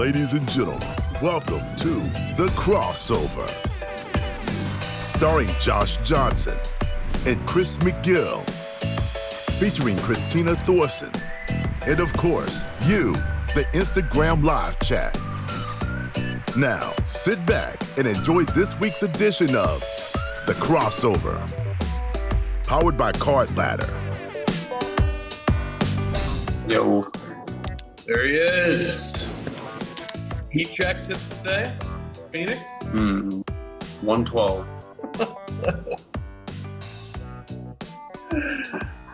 Ladies and gentlemen, welcome to The Crossover. Starring Josh Johnson and Chris McGill. Featuring Christina Thorson. And of course, you, the Instagram live chat. Now, sit back and enjoy this week's edition of The Crossover. Powered by Card Ladder. Yo. There he is. Heat check today, Phoenix. 112.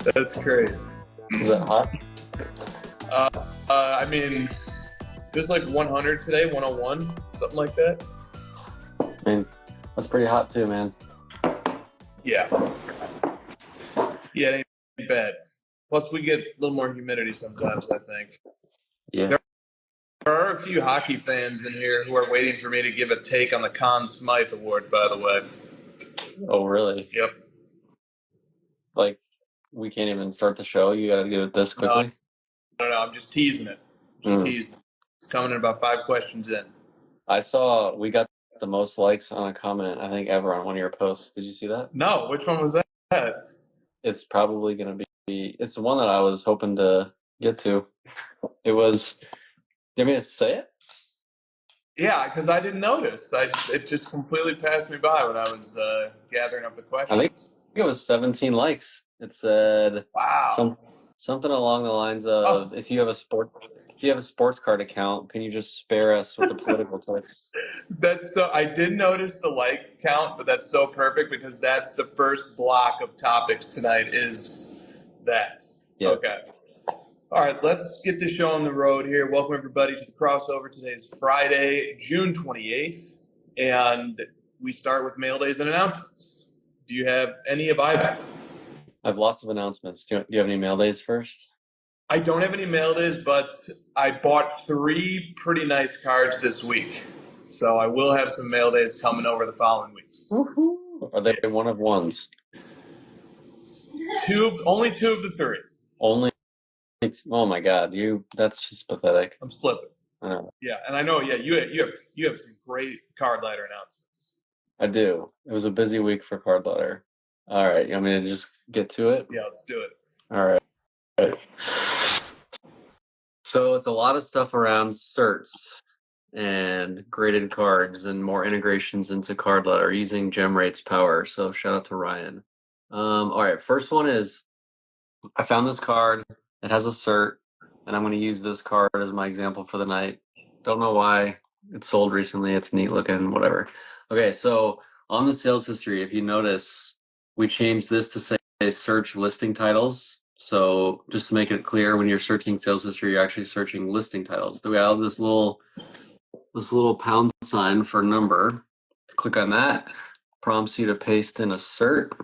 That's crazy. Is that hot? I mean, just like 100 today, 101, something like that. I mean, that's pretty hot too, man. Yeah. Yeah, it ain't bad. Plus, we get a little more humidity sometimes, I think. Yeah. There are a few hockey fans in here who are waiting for me to give a take on the Conn Smythe Award, by the way. Oh, really? Yep. Like, we can't even start the show? You gotta do it this quickly? No, I'm just teasing it. Teasing it. It's coming in about 5 questions in. I saw we got the most likes on a comment, I think, ever on one of your posts. Did you see that? No, which one was that? It's probably going to be... It's the one that I was hoping to get to. It was... Do you want me to say it? Yeah, because I didn't notice. It just completely passed me by when I was gathering up the questions. I think it was 17 likes. It said... Wow. Something along the lines of, if you have a sports card account, can you just spare us with the political text? I did notice the like count, but that's so perfect because that's the first block of topics tonight is that. Yeah. Okay. All right, let's get the show on the road here. Welcome, everybody, to the crossover. Today is Friday, June 28th, and we start with mail days and announcements. Do you have any of either? I have lots of announcements. Do you have any mail days first? I don't have any mail days, but I bought 3 pretty nice cards this week. So I will have some mail days coming over the following weeks. Woohoo! Are they one of ones? Only 2 of the 3. Only? Oh my God! That's just pathetic. I'm slipping. I know. Yeah, and I know. Yeah, you have some great card ladder announcements. I do. It was a busy week for Card Ladder. All right, you want me to just get to it? Yeah, let's do it. All right. So it's a lot of stuff around certs and graded cards and more integrations into Card Ladder using GemRate's power. So shout out to Ryan. All right, first one is I found this card. It has a cert, and I'm going to use this card as my example for the night. Don't know why. It's sold recently. It's neat looking, whatever. Okay, so on the sales history, if you notice, we changed this to say search listing titles. So just to make it clear, when you're searching sales history, you're actually searching listing titles. We have this little pound sign for number. Click on that. Prompts you to paste in a cert,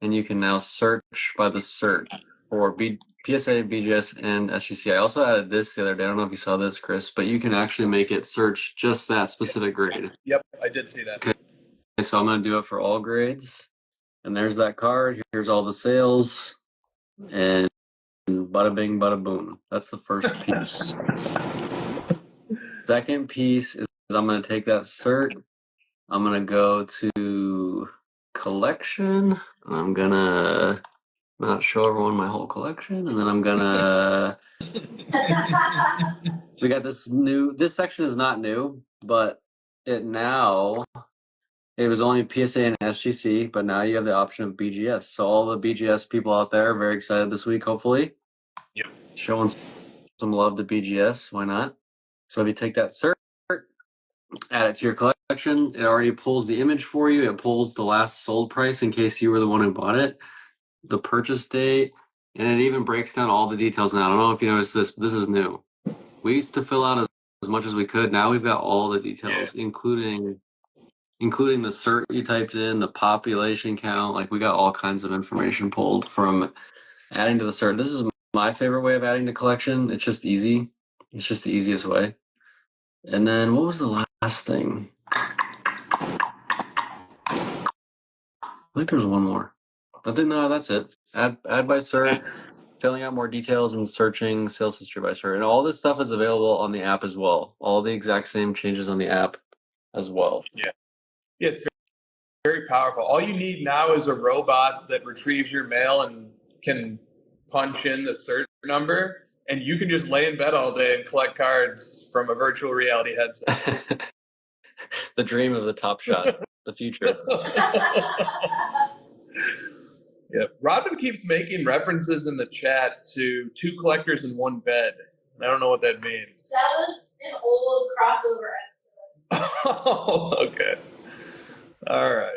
and you can now search by the cert for PSA, BGS, and SGC. I also added this the other day. I don't know if you saw this, Chris, but you can actually make it search just that specific grade. Yep, I did see that. Okay, so I'm going to do it for all grades. And there's that card. Here's all the sales. And bada bing, bada boom. That's the first piece. Second piece is I'm going to take that cert. I'm going to go to collection. I'm going to not show everyone my whole collection. And then I'm going to... We got this section is not new, but it was only PSA and SGC, but now you have the option of BGS. So all the BGS people out there are very excited this week, hopefully. Yep. Showing some love to BGS. Why not? So if you take that cert, add it to your collection, it already pulls the image for you. It pulls the last sold price in case you were the one who bought it, the purchase date, and it even breaks down all the details now. I don't know if you noticed this, but this is new. We used to fill out as much as we could. Now we've got all the details, including the cert you typed in, the population count. Like, we got all kinds of information pulled from adding to the cert. This is my favorite way of adding to collection. It's just easy. It's just the easiest way. And then what was the last thing? I think there was one more. I think, no, that's it. Add by cert. filling out more details and searching sales history by cert. And all this stuff is available on the app as well. All the exact same changes on the app as well. Yeah, it's very powerful. All you need now is a robot that retrieves your mail and can punch in the cert number, and you can just lay in bed all day and collect cards from a virtual reality headset. The dream of the Top Shot, the future. Yeah, Robin keeps making references in the chat to two collectors in one bed. I don't know what that means. That was an old crossover episode. Oh, okay. All right.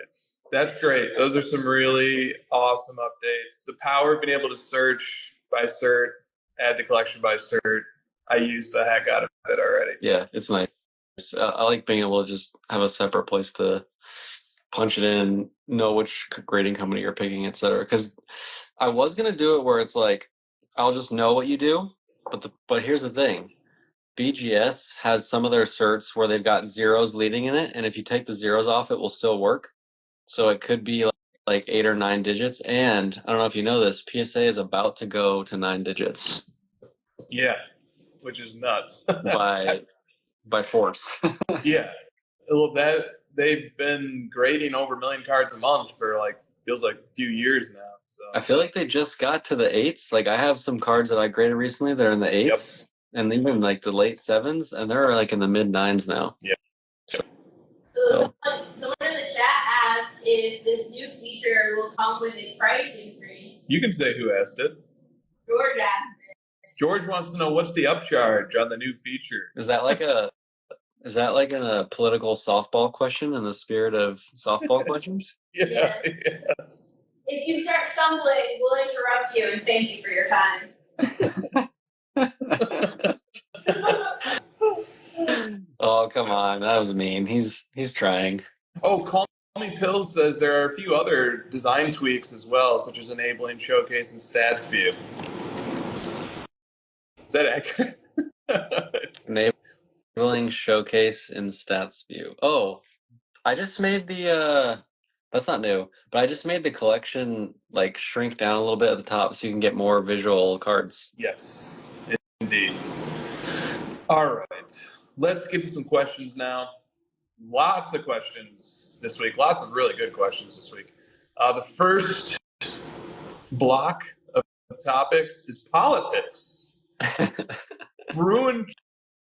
That's great. Those are some really awesome updates. The power of being able to search by cert, add to collection by cert. I use the heck out of it already. Yeah, it's nice. I like being able to just have a separate place to punch it in, know which grading company you're picking, etc. Because I was gonna do it where it's like I'll just know what you do, but here's the thing: BGS has some of their certs where they've got zeros leading in it, and if you take the zeros off, it will still work. So it could be like 8 or 9 digits. And I don't know if you know this, PSA is about to go to 9 digits. Yeah, which is nuts. by force. Yeah. Well, they've been grading over 1 million cards a month for feels like a few years now. So I feel like they just got to the 8s. Like I have some cards that I graded recently that are in the 8s, and even like the late 7s, and they're like in the mid 9s now. Yeah. So someone in the chat asked if this new feature will come with a price increase. You can say who asked it. George asked it. George wants to know what's the upcharge on the new feature. Is that like a political softball question in the spirit of softball questions? Yeah. Yes. Yes. If you start stumbling, we'll interrupt you and thank you for your time. Oh, come on. That was mean. He's trying. Oh, Call Me Pills says there are a few other design tweaks as well, such as enabling showcase and stats view. Is that accurate? Enabling showcase in stats view. Oh, I just made the that's not new, but I just made the collection like shrink down a little bit at the top so you can get more visual cards. Yes, indeed. All right. Let's get to some questions now. Lots of questions this week. Lots of really good questions this week. The first block of topics is politics. Bruin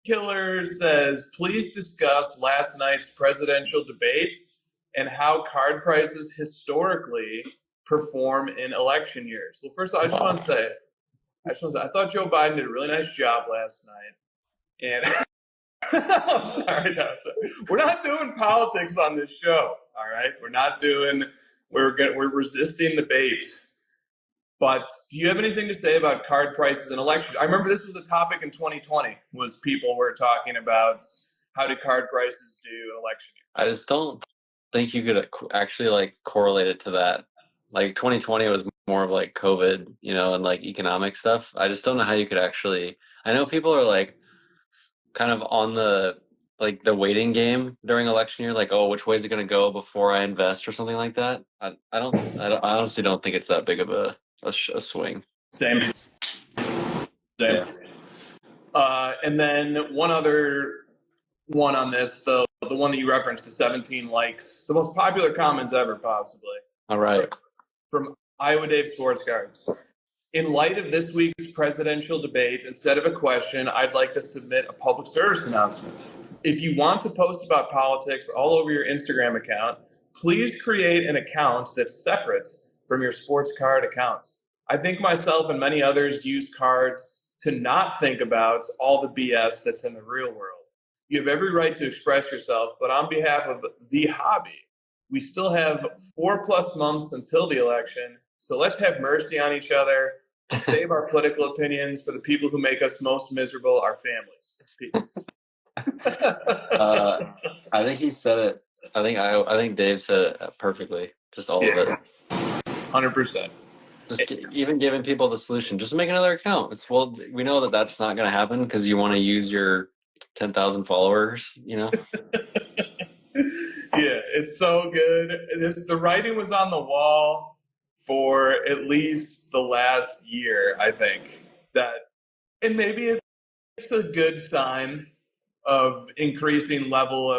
Killer says, please discuss last night's presidential debates and how card prices historically perform in election years. Well, first of all, I just want to say, I thought Joe Biden did a really nice job last night. And I'm sorry, no, we're not doing politics on this show. All right, we're resisting the bait. But do you have anything to say about card prices and elections? I remember this was a topic in 2020. Was people were talking about how do card prices do in election year? I just don't think you could actually like correlate it to that. Like 2020 was more of like COVID, and like economic stuff. I just don't know how you could actually. I know people are like kind of on the waiting game during election year, like, oh, which way is it going to go before I invest or something like that. I honestly don't think it's that big of a swing. Same. Yeah. And then one other one on this, the one that you referenced, the 17 likes, the most popular comments ever, possibly. All right. From Iowa Dave Sports Cards. In light of this week's presidential debate, instead of a question, I'd like to submit a public service announcement. If you want to post about politics all over your Instagram account, please create an account that's separate from your sports card account. I think myself and many others use cards to not think about all the BS that's in the real world. You have every right to express yourself, but on behalf of the hobby, we still have 4+ months until the election, so let's have mercy on each other. Save our political opinions for the people who make us most miserable, our families. Peace. I think he said it. I think Dave said it perfectly. Just all of it. 100%. Just even giving people the solution. Just make another account. We know that that's not going to happen because you want to use your 10,000 followers. Yeah, it's so good. The writing was on the wall for at least the last year, I think. And maybe it's a good sign of increasing level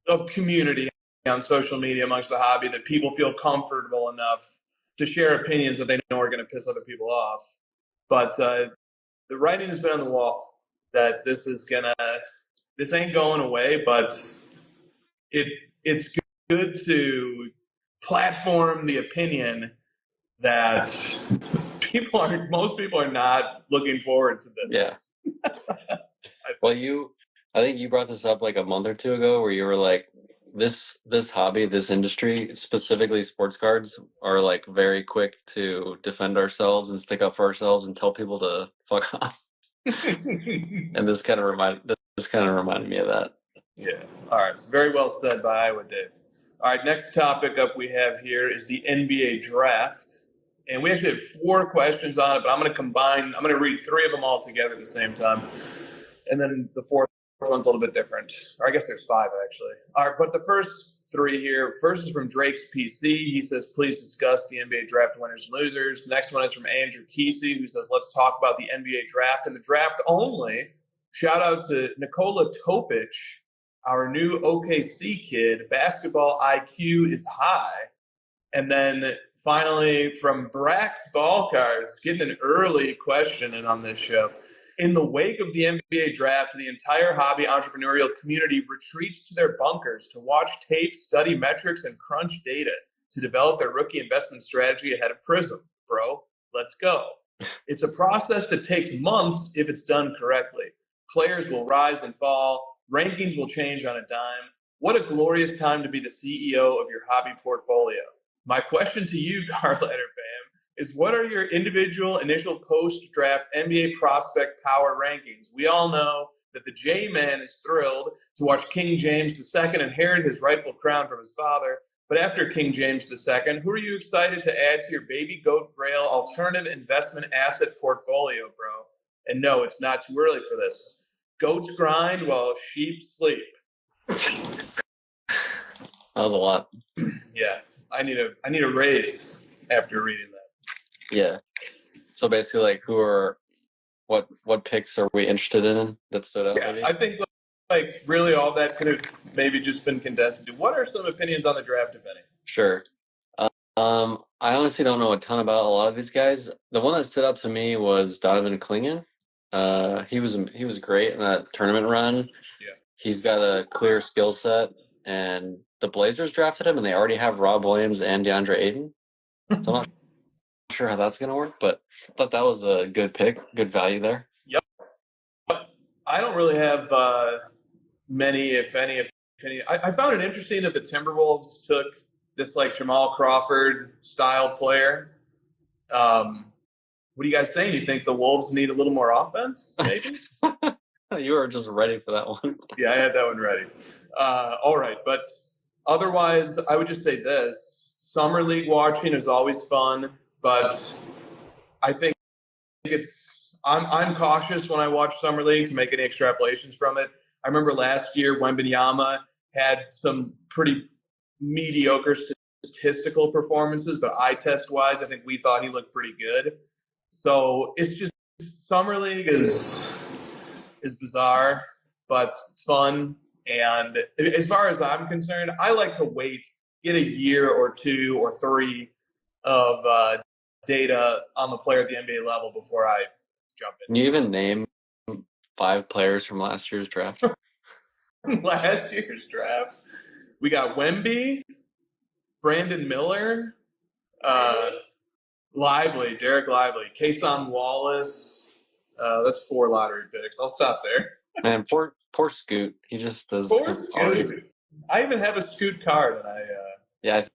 of community on social media amongst the hobby, that people feel comfortable enough to share opinions that they know are going to piss other people off. But the writing has been on the wall that this ain't going away, but it's good to platform the opinion that most people are not looking forward to this. Yeah. Well, I think you brought this up like a month or two ago, where you were like, this hobby, this industry, specifically sports cards, are like very quick to defend ourselves and stick up for ourselves and tell people to fuck off. And this kind of reminded me of that. Yeah. All right. It's very well said by Iowa Dave. All right. Next topic up we have here is the NBA draft. And we actually have 4 questions on it, but I'm going to read 3 of them all together at the same time. And then the 4th one's a little bit different. Or I guess there's 5 actually. All right. But the first 3 here. First is from Drake's PC. He says, please discuss the NBA draft winners and losers. Next one is from Andrew Kesey, who says, let's talk about the NBA draft and the draft only. Shout out to Nikola Topic, our new OKC kid. Basketball IQ is high. And then finally, from Brax Ball Cards, getting an early question in on this show. In the wake of the NBA draft, the entire hobby entrepreneurial community retreats to their bunkers to watch tape, study metrics, and crunch data to develop their rookie investment strategy ahead of Prism. Bro, let's go. It's a process that takes months if it's done correctly. Players will rise and fall. Rankings will change on a dime. What a glorious time to be the CEO of your hobby portfolio. My question to you, Card Ladder fam, is what are your individual initial post-draft NBA prospect power rankings? We all know that the J-Man is thrilled to watch King James II inherit his rightful crown from his father. But after King James II, who are you excited to add to your baby goat grail alternative investment asset portfolio, bro? And no, it's not too early for this. Goats grind while sheep sleep. That was a lot. Yeah, I need a raise after reading that. Yeah. So basically, like, what picks are we interested in that stood out? Yeah, maybe? I think like really all that could have maybe just been condensed into what are some opinions on the draft, if any? Sure. I honestly don't know a ton about a lot of these guys. The one that stood out to me was Donovan Clingan. He was great in that tournament run. Yeah. He's got a clear skill set, and the Blazers drafted him, and they already have Rob Williams and DeAndre Ayton. So I'm not sure how that's going to work, but I thought that was a good pick, good value there. Yep. I don't really have many, if any, opinion. I found it interesting that the Timberwolves took this like Jamal Crawford style player. What are you guys saying? You think the Wolves need a little more offense, maybe? You were just ready for that one. Yeah, I had that one ready. All right, but otherwise, I would just say this. Summer League watching is always fun, but I think I'm cautious when I watch Summer League to make any extrapolations from it. I remember last year Wembanyama had some pretty mediocre statistical performances, but eye test wise, I think we thought he looked pretty good. So it's just Summer League is bizarre, but it's fun. And as far as I'm concerned, I like to wait, get a year or 2 or 3 of data on the player at the NBA level before I jump in. Can you even name 5 players from last year's draft? Last year's draft, we got Wemby, Brandon Miller, Derek Lively, Kason Wallace. That's 4 lottery picks. I'll stop there. Man, poor Scoot. He just does. Poor Scoot. I even have a Scoot card, and I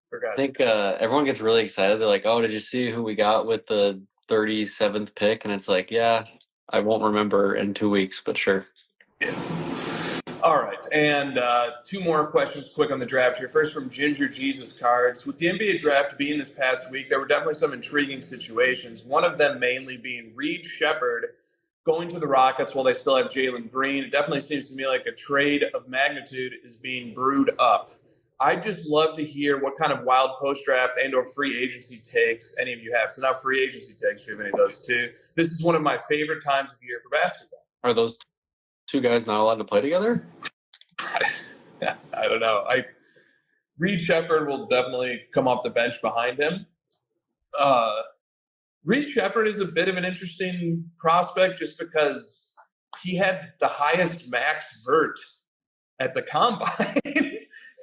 forgot. I think everyone gets really excited. They're like, "Oh, did you see who we got with the 37th pick?" And it's like, "Yeah, I won't remember in 2 weeks, but sure." Yeah. All right, and 2 more questions quick on the draft here. First from Ginger Jesus Cards. With the NBA draft being this past week, there were definitely some intriguing situations. One of them mainly being Reed Shepherd going to the Rockets while they still have Jalen Green. It definitely seems to me like a trade of magnitude is being brewed up. I'd just love to hear what kind of wild post-draft and or free agency takes any of you have. So now free agency takes, if you have any of those too. This is one of my favorite times of year for basketball. Are those two guys not allowed to play together? I don't know. Reed Shepherd will definitely come off the bench behind him. Reed Shepherd is a bit of an interesting prospect just because he had the highest max vert at the combine.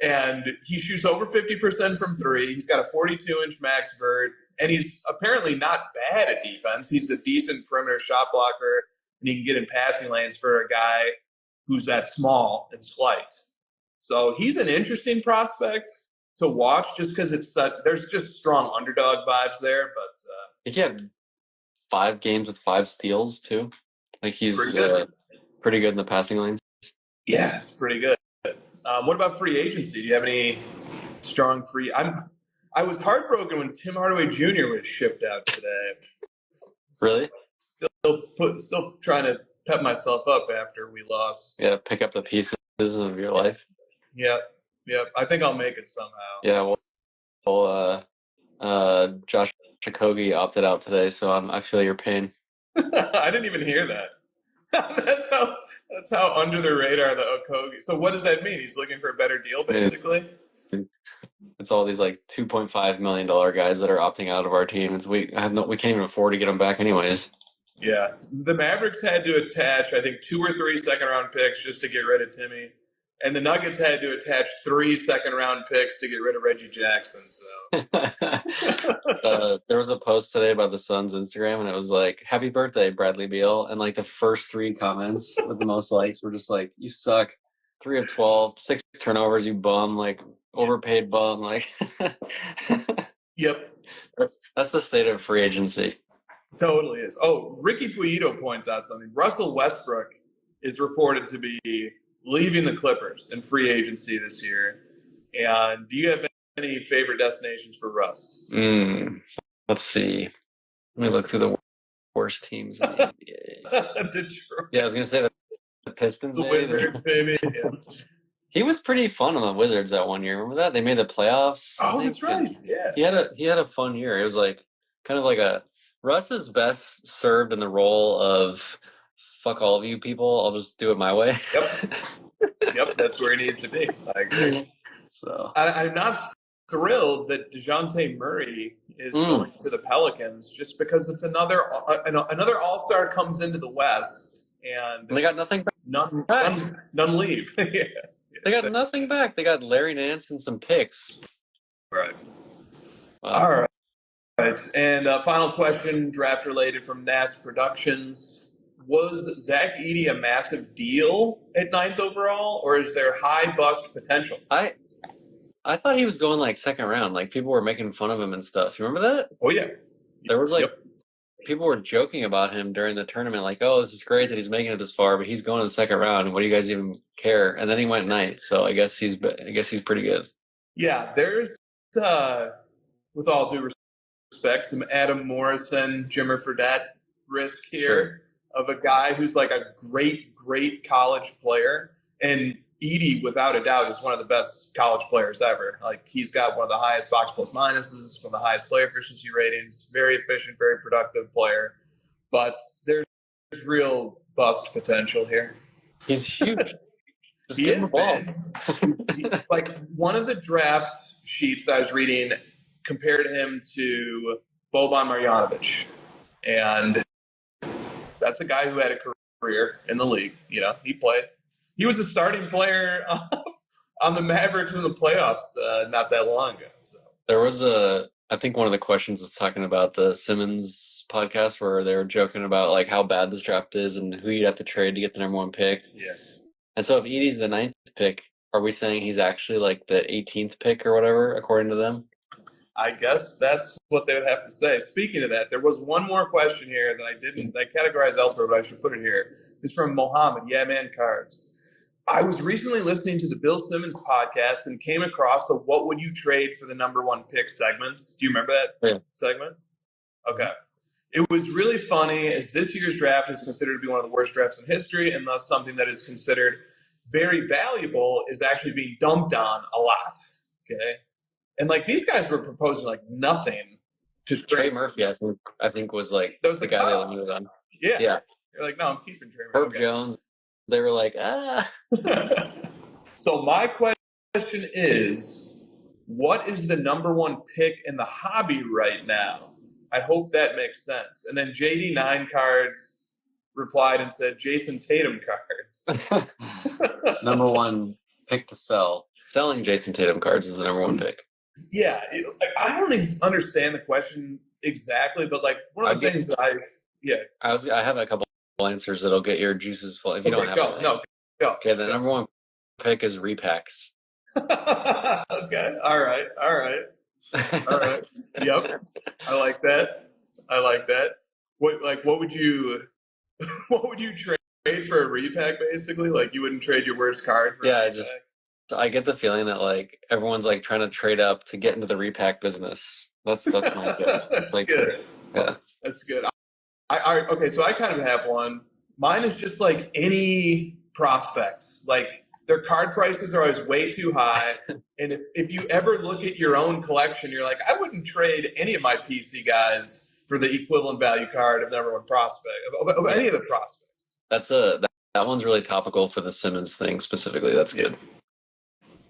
And he shoots over 50% from three. He's got a 42-inch max vert. And he's apparently not bad at defense. He's a decent perimeter shot blocker. And he can get in passing lanes for a guy who's that small and slight. So he's an interesting prospect to watch just because there's just strong underdog vibes there. But he had 5 games with 5 steals too. Like he's pretty good in the passing lanes. Yeah, it's pretty good. What about free agency? Do you have any strong free? I was heartbroken when Tim Hardaway Jr. was shipped out today. Really? Still trying to pep myself up after we lost. Yeah, pick up the pieces of your life. Yep. I think I'll make it somehow. Yeah. Well, Josh Okogie opted out today, so I feel your pain. I didn't even hear that. That's how under the radar the Okogie. So what does that mean? He's looking for a better deal, basically. It's all these like $2.5 million guys that are opting out of our team. We can't even afford to get them back, anyways. Yeah, the Mavericks had to attach, I think, 2 or 3 second-round picks just to get rid of Timmy, and the Nuggets had to attach 3 second-round picks to get rid of Reggie Jackson. So there was a post today about the Suns' Instagram, and it was like, "Happy birthday, Bradley Beal," and like the first 3 comments with the most likes were just like, "You suck, 3 of 12, 6 turnovers, you bum, like overpaid bum." Like, yep, that's the state of free agency. Totally is. Oh, Ricky Puedo points out something. Russell Westbrook is reported to be leaving the Clippers in free agency this year. And do you have any favorite destinations for Russ? Let's see. Let me look through the worst teams in the NBA. Detroit. Yeah, I was going to say the Pistons. The Wizards, maybe. Yeah. He was pretty fun on the Wizards that one year. Remember that? They made the playoffs. Oh, that's right. Yeah. He had a fun year. It was like kind of like Russ is best served in the role of fuck all of you people. I'll just do it my way. Yep, that's where he needs to be. I agree. So I'm not thrilled that DeJounte Murray is going to the Pelicans just because it's another All-Star comes into the West and they got nothing back. None leave. Yeah. They got nothing back. They got Larry Nance and some picks. Right. Wow. All right. Right. And final question, draft related from NAS Productions. Was Zach Edey a massive deal at 9th overall, or is there high bust potential? I thought he was going like second round. Like people were making fun of him and stuff. You remember that? Oh yeah. There was like people were joking about him during the tournament, like, "Oh, this is great that he's making it this far, but he's going to the second round. What do you guys even care?" And then he went 9th, so I guess he's pretty good. Yeah, there's with all due respect, some Adam Morrison, Jimmer Fredette risk here of a guy who's like a great college player. And Edey, without a doubt, is one of the best college players ever. Like, he's got one of the highest box plus minuses, one of the highest player efficiency ratings, very efficient, very productive player. But there's real bust potential here. He's huge. Just he give him is the ball. Like, one of the draft sheets that I was reading compared him to Boban Marjanovic. And that's a guy who had a career in the league. You know, he played. He was a starting player on the Mavericks in the playoffs not that long ago. So there was I think one of the questions was talking about the Simmons podcast where they were joking about like how bad this draft is and who you'd have to trade to get the number 1 pick. Yeah. And so if Edey's the 9th pick, are we saying he's actually like the 18th pick or whatever, according to them? I guess that's what they would have to say. Speaking of that, there was one more question here that I categorized elsewhere, but I should put it here. It's from Mohammed, Yeah Man Cards. I was recently listening to the Bill Simmons podcast and came across the What Would You Trade for the number 1 pick segments. Do you remember that segment? Okay. It was really funny as this year's draft is considered to be one of the worst drafts in history, and thus something that is considered very valuable is actually being dumped on a lot. Okay. And like these guys were proposing like nothing to Trey Murphy, I think was like that was the the guy they cutoff. landed on. Yeah. Yeah. They're like, no, I'm keeping Trey Murphy. Herb Jones, they were like, ah. So my question is, what is the number one pick in the hobby right now? I hope that makes sense. And then JD9 Cards replied and said Jason Tatum cards. Number one pick to sell. Selling Jason Tatum cards is the number one pick. Yeah, I don't even understand the question exactly, but like one of the things that I have a couple answers that'll get your juices flowing. If you don't have go. anything. No, go. Okay, the number one pick is repacks. Okay, all right. Yep, I like that. What would you trade for a repack? Basically, like you wouldn't trade your worst card for a repack. I get the feeling that like everyone's like trying to trade up to get into the repack business. That's my guess. That's like, good. Yeah, that's good. Okay, so I kind of have one. Mine is just like any prospects. Like their card prices are always way too high. And if you ever look at your own collection, you're like, I wouldn't trade any of my PC guys for the equivalent value card of number one prospect, of any of the prospects. That one's really topical for the Simmons thing specifically. That's good.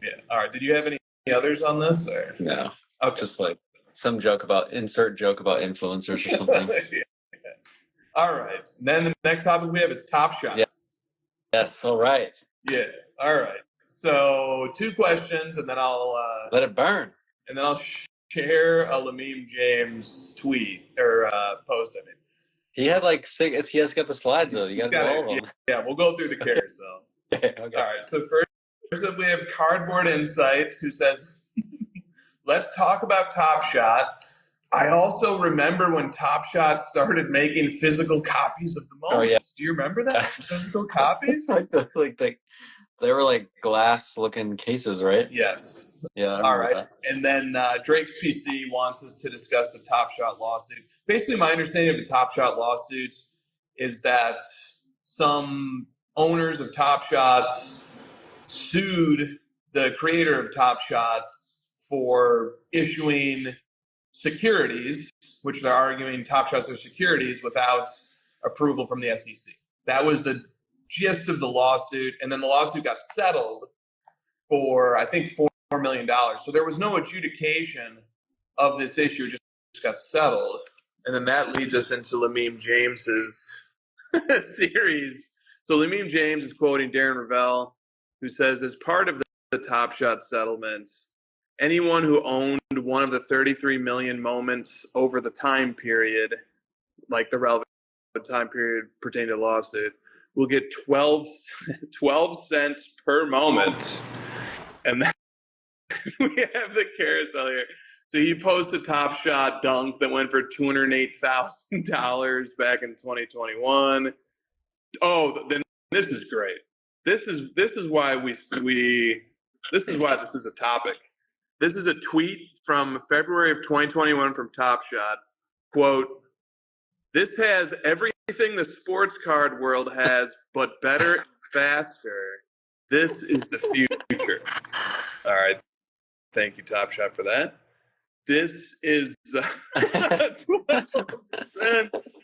Yeah. All right. Did you have any others on this? Or? No. Okay. Just like some insert joke about influencers or something. Yeah. All right. And then the next topic we have is Top Shots. Yeah. Yes. All right. Yeah. All right. So 2 questions, and then I'll let it burn. And then I'll share a Lamim James tweet or post. I mean, he had like 6. He has got the slides though. You got to do all of them. Yeah, we'll go through the carousel. Okay. All right. So first up, we have Cardboard Insights, who says, "Let's talk about Top Shot. I also remember when Top Shot started making physical copies of the moments. Oh, yeah. Do you remember that? Physical copies? They were like glass-looking cases, right? Yes. Yeah. All right. That. And then Drake's PC wants us to discuss the Top Shot lawsuit. Basically, my understanding of the Top Shot lawsuits is that some owners of Top Shots sued the creator of Top Shots for issuing securities, which they're arguing Top Shots are securities without approval from the SEC. That was the gist of the lawsuit, and then the lawsuit got settled for I think $4 million. So there was no adjudication of this issue; it just got settled, and then that leads us into Lamim James's series. So Lamim James is quoting Darren Ravel, who says, as part of the Top Shot settlements, anyone who owned one of the 33 million moments over the time period, like the relevant time period pertaining to the lawsuit, will get 12 cents per moment. And then we have the carousel here. So he posted a Top Shot dunk that went for $208,000 back in 2021. Oh, then this is great. This is why this is a topic. This is a tweet from February of 2021 from Top Shot. Quote, "This has everything the sports card world has, but better and faster. This is the future." All right. Thank you, Top Shot, for that. This is 12 cents.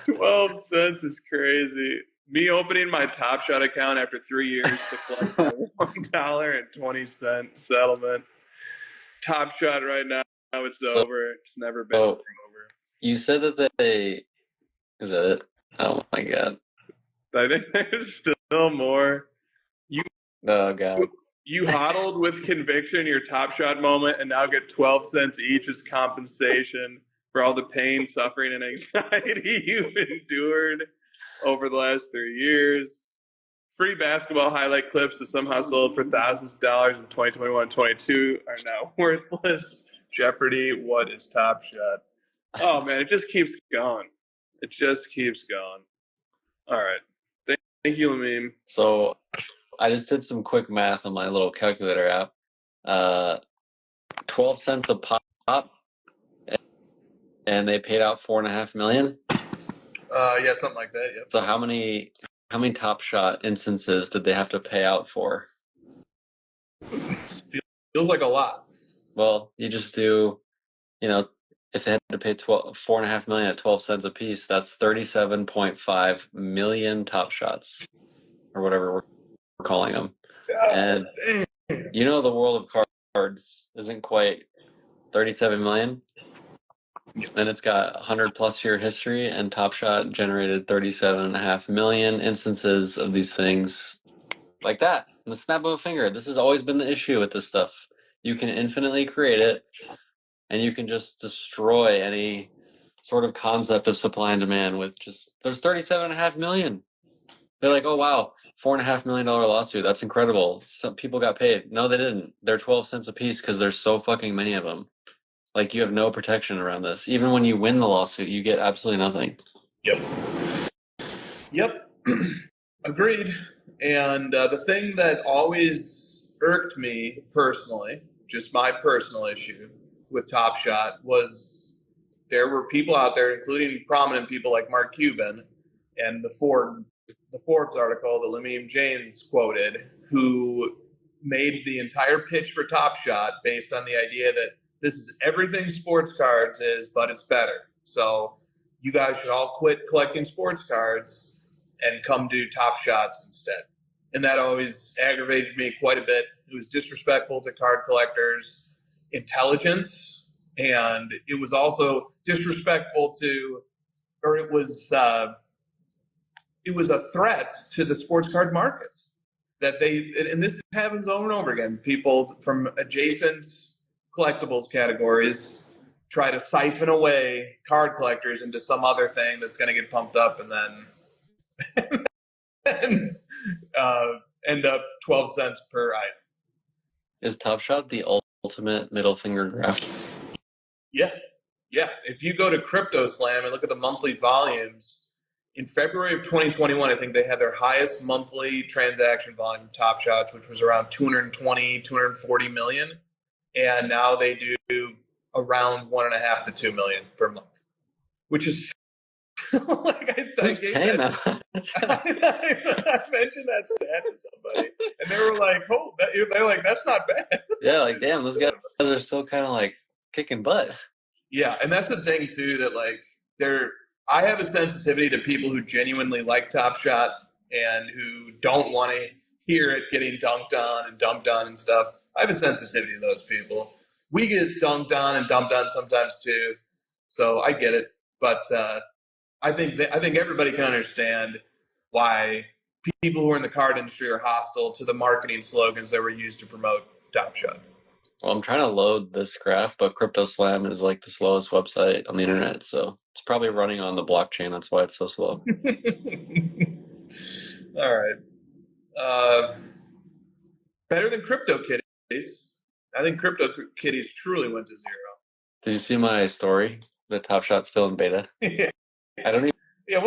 12 cents is crazy. Me opening my Top Shot account after 3 years to collect a $1.20 settlement. Top Shot right now, it's over. It's never been over. You said that is that it? Oh my God. I think there's still more. Oh God. You hodled with conviction your Top Shot moment and now get 12 cents each as compensation for all the pain, suffering, and anxiety you've endured over the last 3 years. Free basketball highlight clips that somehow sold for thousands of dollars in 2021 and 22 are now worthless. Jeopardy, what is Top Shot? Oh, man, it just keeps going. It just keeps going. All right. Thank you, Lamim. So I just did some quick math on my little calculator app. 12 cents a pop, and they paid out $4.5 million. Yeah, something like that. Yep. So how many Top Shot instances did they have to pay out for? Feels like a lot. Well, you just do, if they had to pay $4.5 million at 12 cents a piece, that's 37.5 million Top Shots, or whatever we're calling them. And the world of cards isn't quite 37 million. And it's got 100+ year history, and Top Shot generated 37.5 million instances of these things like that. In the snap of a finger. This has always been the issue with this stuff. You can infinitely create it, and you can just destroy any sort of concept of supply and demand with there's 37.5 million. They're like, oh wow, $4.5 million lawsuit. That's incredible. Some people got paid. No, they didn't. They're 12 cents a piece because there's so fucking many of them. Like, you have no protection around this. Even when you win the lawsuit, you get absolutely nothing. Yep. Agreed. And the thing that always irked me personally, just my personal issue with Top Shot, was there were people out there, including prominent people like Mark Cuban and the Forbes article that Lamine James quoted, who made the entire pitch for Top Shot based on the idea that this is everything sports cards is, but it's better. So you guys should all quit collecting sports cards and come do Top Shots instead. And that always aggravated me quite a bit. It was disrespectful to card collectors' intelligence, and it was also disrespectful to, or it was a threat to the sports card markets. That and this happens over and over again. People from adjacent collectibles categories try to siphon away card collectors into some other thing that's going to get pumped up, and then end up 12 cents per item. Is Top Shot the ultimate middle finger graft? Yeah. If you go to Crypto Slam and look at the monthly volumes, in February of 2021, I think they had their highest monthly transaction volume, Top Shots, which was around 220, 240 million. And now they do around 1.5 to 2 million per month, which is like I mentioned that stat to somebody, and they were like, "Oh, they're like, that's not bad." Yeah, like, damn, those guys are still kind of like kicking butt. Yeah, and that's the thing too, that like I have a sensitivity to people who genuinely like Top Shot and who don't want to hear it getting dunked on and dumped on and stuff. I have a sensitivity to those people. We get dunked on and dumped on sometimes too, so I get it. But I think everybody can understand why people who are in the card industry are hostile to the marketing slogans that were used to promote Top Shot. Well, I'm trying to load this graph, but Crypto Slam is like the slowest website on the internet, so it's probably running on the blockchain. That's why it's so slow. All right. Better than Crypto Kitties. I think Crypto Kitties truly went to zero. Did you see my story? The Top Shot's still in beta. Yeah. I don't even. Yeah.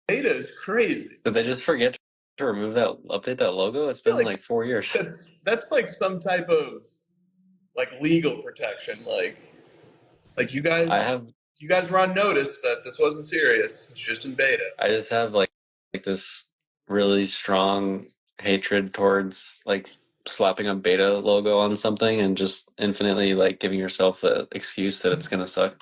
Beta is crazy. Did they just forget to update that logo? It's been like 4 years. That's like some type of like legal protection. Like you guys. You guys were on notice that this wasn't serious. It's just in beta. I just have like this really strong hatred towards like slapping a beta logo on something and just infinitely like giving yourself the excuse that it's gonna suck.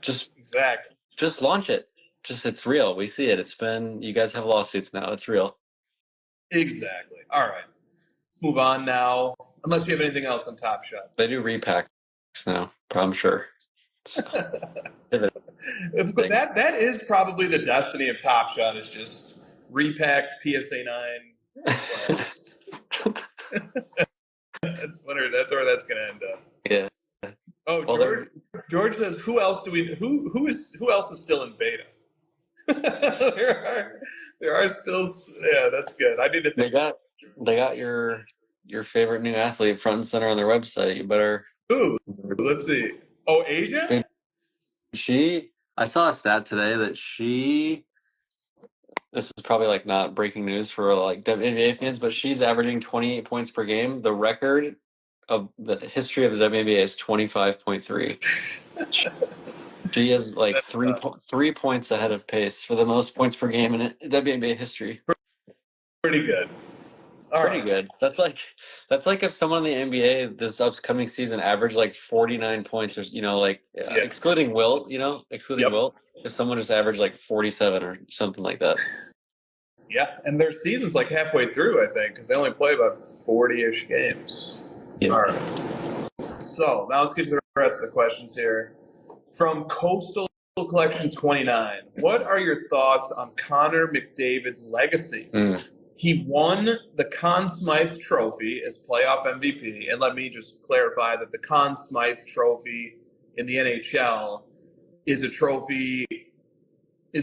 Just launch it. It's real. We see it. You guys have lawsuits now. It's real. Exactly. All right. Let's move on now. Unless you have anything else on Top Shot. They do repacks now, I'm sure. So. But that is probably the destiny of Top Shot, is just repacked PSA 9. That's where that's going to end up. Yeah. Oh, George says, who else is still in beta? there are still, yeah, that's good. I need to think. They got your favorite new athlete front and center on their website. You better. Ooh, let's see. Oh, Asia? I saw a stat today that this is probably like not breaking news for like WNBA fans, but she's averaging 28 points per game. The record of the history of the WNBA is 25.3. She is like 3 points ahead of pace for the most points per game in WNBA history. Pretty good. All Pretty right. good. That's like if someone in the NBA this upcoming season averaged like 49 points or Yeah. excluding Wilt, excluding Yep. Wilt, if someone just averaged like 47 or something like that. Yeah, and their season's like halfway through, I think, because they only play about 40-ish games. Yeah. All right. So now let's get to the rest of the questions here. From Coastal Collection 29, what are your thoughts on Connor McDavid's legacy? He won the Conn Smythe Trophy as playoff MVP. And let me just clarify that the Conn Smythe Trophy in the NHL is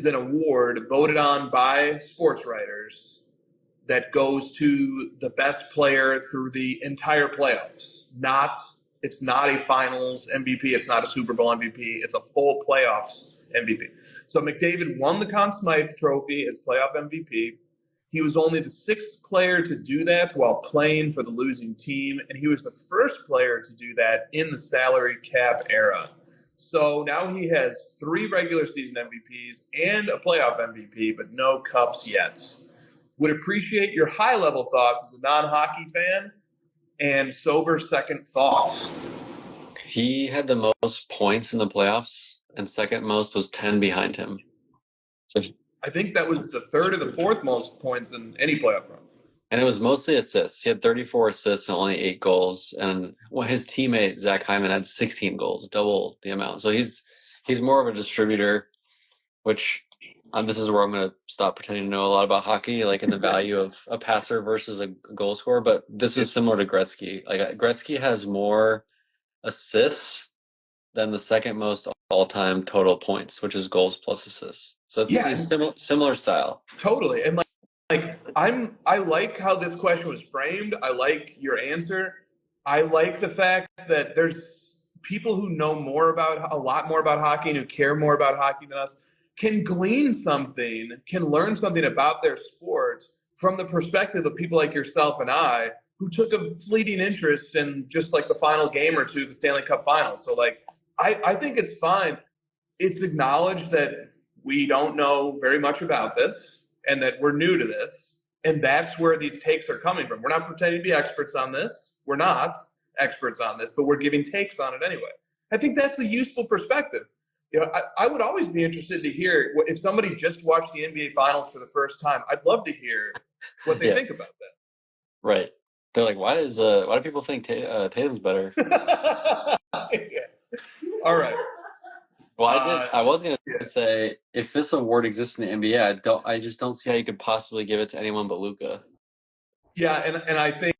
an award voted on by sports writers that goes to the best player through the entire playoffs. It's not a finals MVP. It's not a Super Bowl MVP. It's a full playoffs MVP. So McDavid won the Conn Smythe Trophy as playoff MVP. He was only the sixth player to do that while playing for the losing team, and he was the first player to do that in the salary cap era. So now he has 3 regular season MVPs and a playoff MVP, but no cups yet. Would appreciate your high-level thoughts as a non-hockey fan and sober second thoughts. He had the most points in the playoffs, and second most was 10 behind him. So, I think that was the third or the fourth most points in any playoff run. and it was mostly assists. He had 34 assists and only 8 goals. And his teammate, Zach Hyman, had 16 goals, double the amount. So he's more of a distributor, which this is where I'm going to stop pretending to know a lot about hockey, like in the value of a passer versus a goal scorer. But this is similar to Gretzky. Like Gretzky has more assists than the second most all-time total points, which is goals plus assists. So it's similar style. Totally. And I like how this question was framed. I like your answer. I like the fact that there's people who know a lot more about hockey and who care more about hockey than us can glean something, can learn something about their sport from the perspective of people like yourself and I who took a fleeting interest in just like the final game or two of the Stanley Cup Finals. So I think it's fine. It's acknowledged that we don't know very much about this and that we're new to this. And that's where these takes are coming from. We're not pretending to be experts on this. We're not experts on this, but we're giving takes on it anyway. I think that's a useful perspective. I would always be interested to hear if somebody just watched the NBA Finals for the first time. I'd love to hear what they think about that. Right. They're like, why do people think Tatum's better? Yeah. All right. Well, I was going to say, if this award exists in the NBA, I just don't see how you could possibly give it to anyone but Luka. Yeah, and I think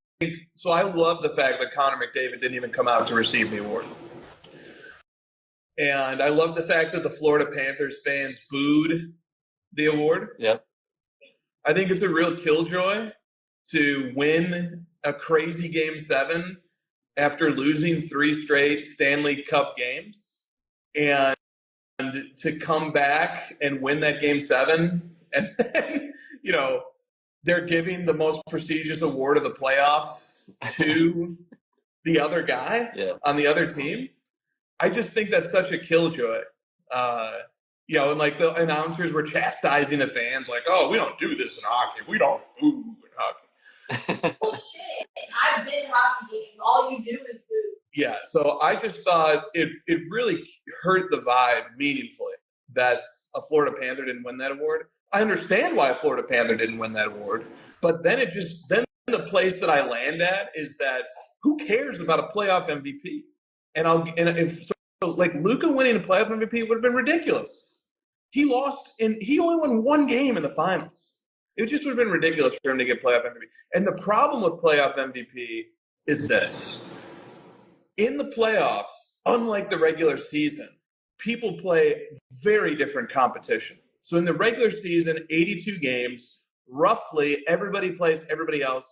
so. I love the fact that Connor McDavid didn't even come out to receive the award. And I love the fact that the Florida Panthers fans booed the award. Yep. I think it's a real killjoy to win a crazy Game 7 after losing 3 straight Stanley Cup games and to come back and win that Game 7. And then, they're giving the most prestigious award of the playoffs to the other guy on the other team. I just think that's such a killjoy. And like the announcers were chastising the fans, like, "Oh, we don't do this in hockey. We don't boo in hockey." Bullshit. I've been to hockey games. All you do is boo. Yeah, so I just thought it really hurt the vibe meaningfully that a Florida Panther didn't win that award. I understand why a Florida Panther didn't win that award, but then the place that I land at is that who cares about a playoff MVP? Like Luka winning a playoff MVP would have been ridiculous. He only won 1 game in the finals. It just would have been ridiculous for him to get playoff MVP. And the problem with playoff MVP is this. In the playoffs, unlike the regular season, people play very different competition. So in the regular season, 82 games, roughly everybody plays everybody else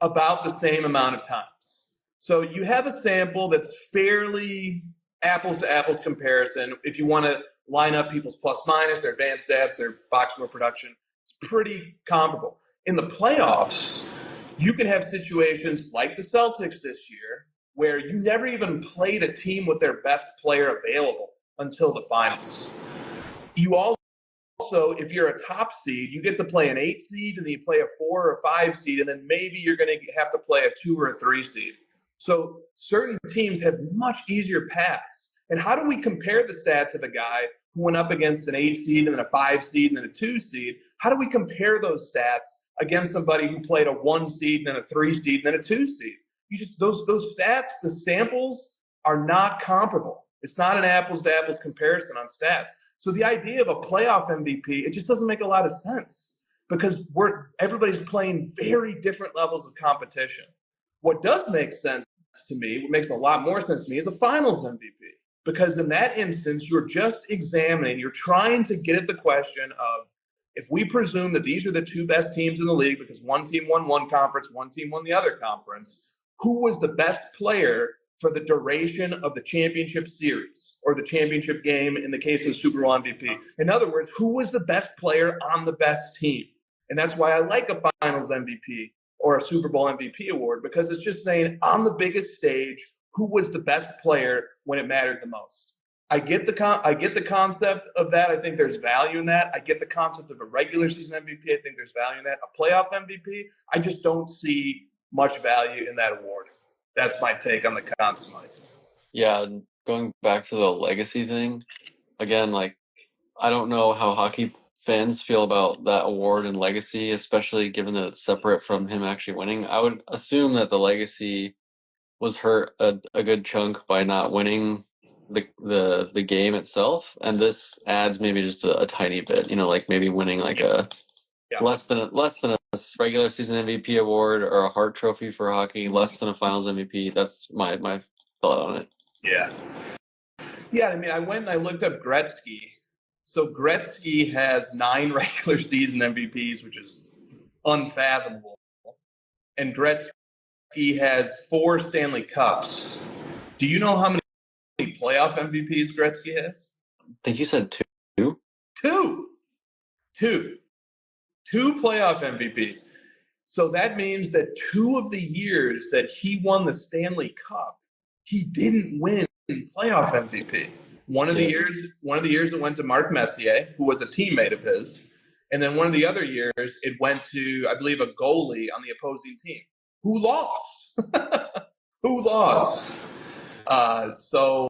about the same amount of times. So you have a sample that's fairly apples to apples comparison. If you want to line up people's plus minus, their advanced stats, their box score production, it's pretty comparable. In the playoffs, you can have situations like the Celtics this year where you never even played a team with their best player available until the finals. You also also, if you're a top seed, you get to play an 8 seed, and then you play a 4 or 5 seed, and then maybe you're going to have to play a 2 or a 3 seed. So certain teams have much easier paths. And how do we compare the stats of a guy who went up against an 8 seed and then a 5 seed and then a 2 seed? How do we compare those stats against somebody who played a 1 seed and then a 3 seed and then a 2 seed? You just those stats, the samples are not comparable. It's not an apples to apples comparison on stats. So the idea of a playoff MVP, it just doesn't make a lot of sense because everybody's playing very different levels of competition. What does make sense to me, what makes a lot more sense to me, is a finals MVP. Because in that instance, you're just examining, you're trying to get at the question of, if we presume that these are the 2 best teams in the league because one team won one conference, one team won the other conference, who was the best player for the duration of the championship series or the championship game in the case of the Super Bowl MVP? In other words, who was the best player on the best team? And that's why I like a finals MVP or a Super Bowl MVP award, because it's just saying on the biggest stage, who was the best player when it mattered the most? I get the concept of that. I think there's value in that. I get the concept of a regular season MVP. I think there's value in that. A playoff MVP, I just don't see much value in that award. That's my take on the Conn Smythe. Yeah, going back to the legacy thing, again, like, I don't know how hockey fans feel about that award and legacy, especially given that it's separate from him actually winning. I would assume that the legacy was hurt a good chunk by not winning the game itself, and this adds maybe just a tiny bit, like maybe winning like a less than a regular season MVP award or a Hart Trophy for hockey, less than a Finals MVP. That's my thought on it. Yeah. I mean, I went and I looked up Gretzky. So Gretzky has 9 regular season MVPs, which is unfathomable, and Gretzky has 4 Stanley Cups. Do you know how many playoff MVPs Gretzky has? I think you said 2. 2 playoff MVPs. So that means that 2 of the years that he won the Stanley Cup, he didn't win playoff MVP. One of the years it went to Mark Messier, who was a teammate of his, and then one of the other years it went to, I believe, a goalie on the opposing team who lost. Who lost? So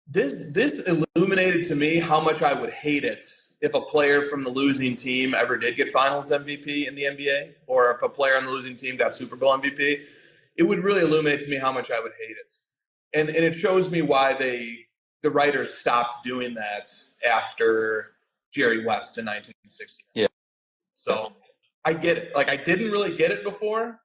this illuminated to me how much I would hate it if a player from the losing team ever did get Finals MVP in the NBA, or if a player on the losing team got Super Bowl MVP. It would really illuminate to me how much I would hate it. And it shows me why the writers stopped doing that after Jerry West in 1960. Yeah. So I get it. Like, I didn't really get it before,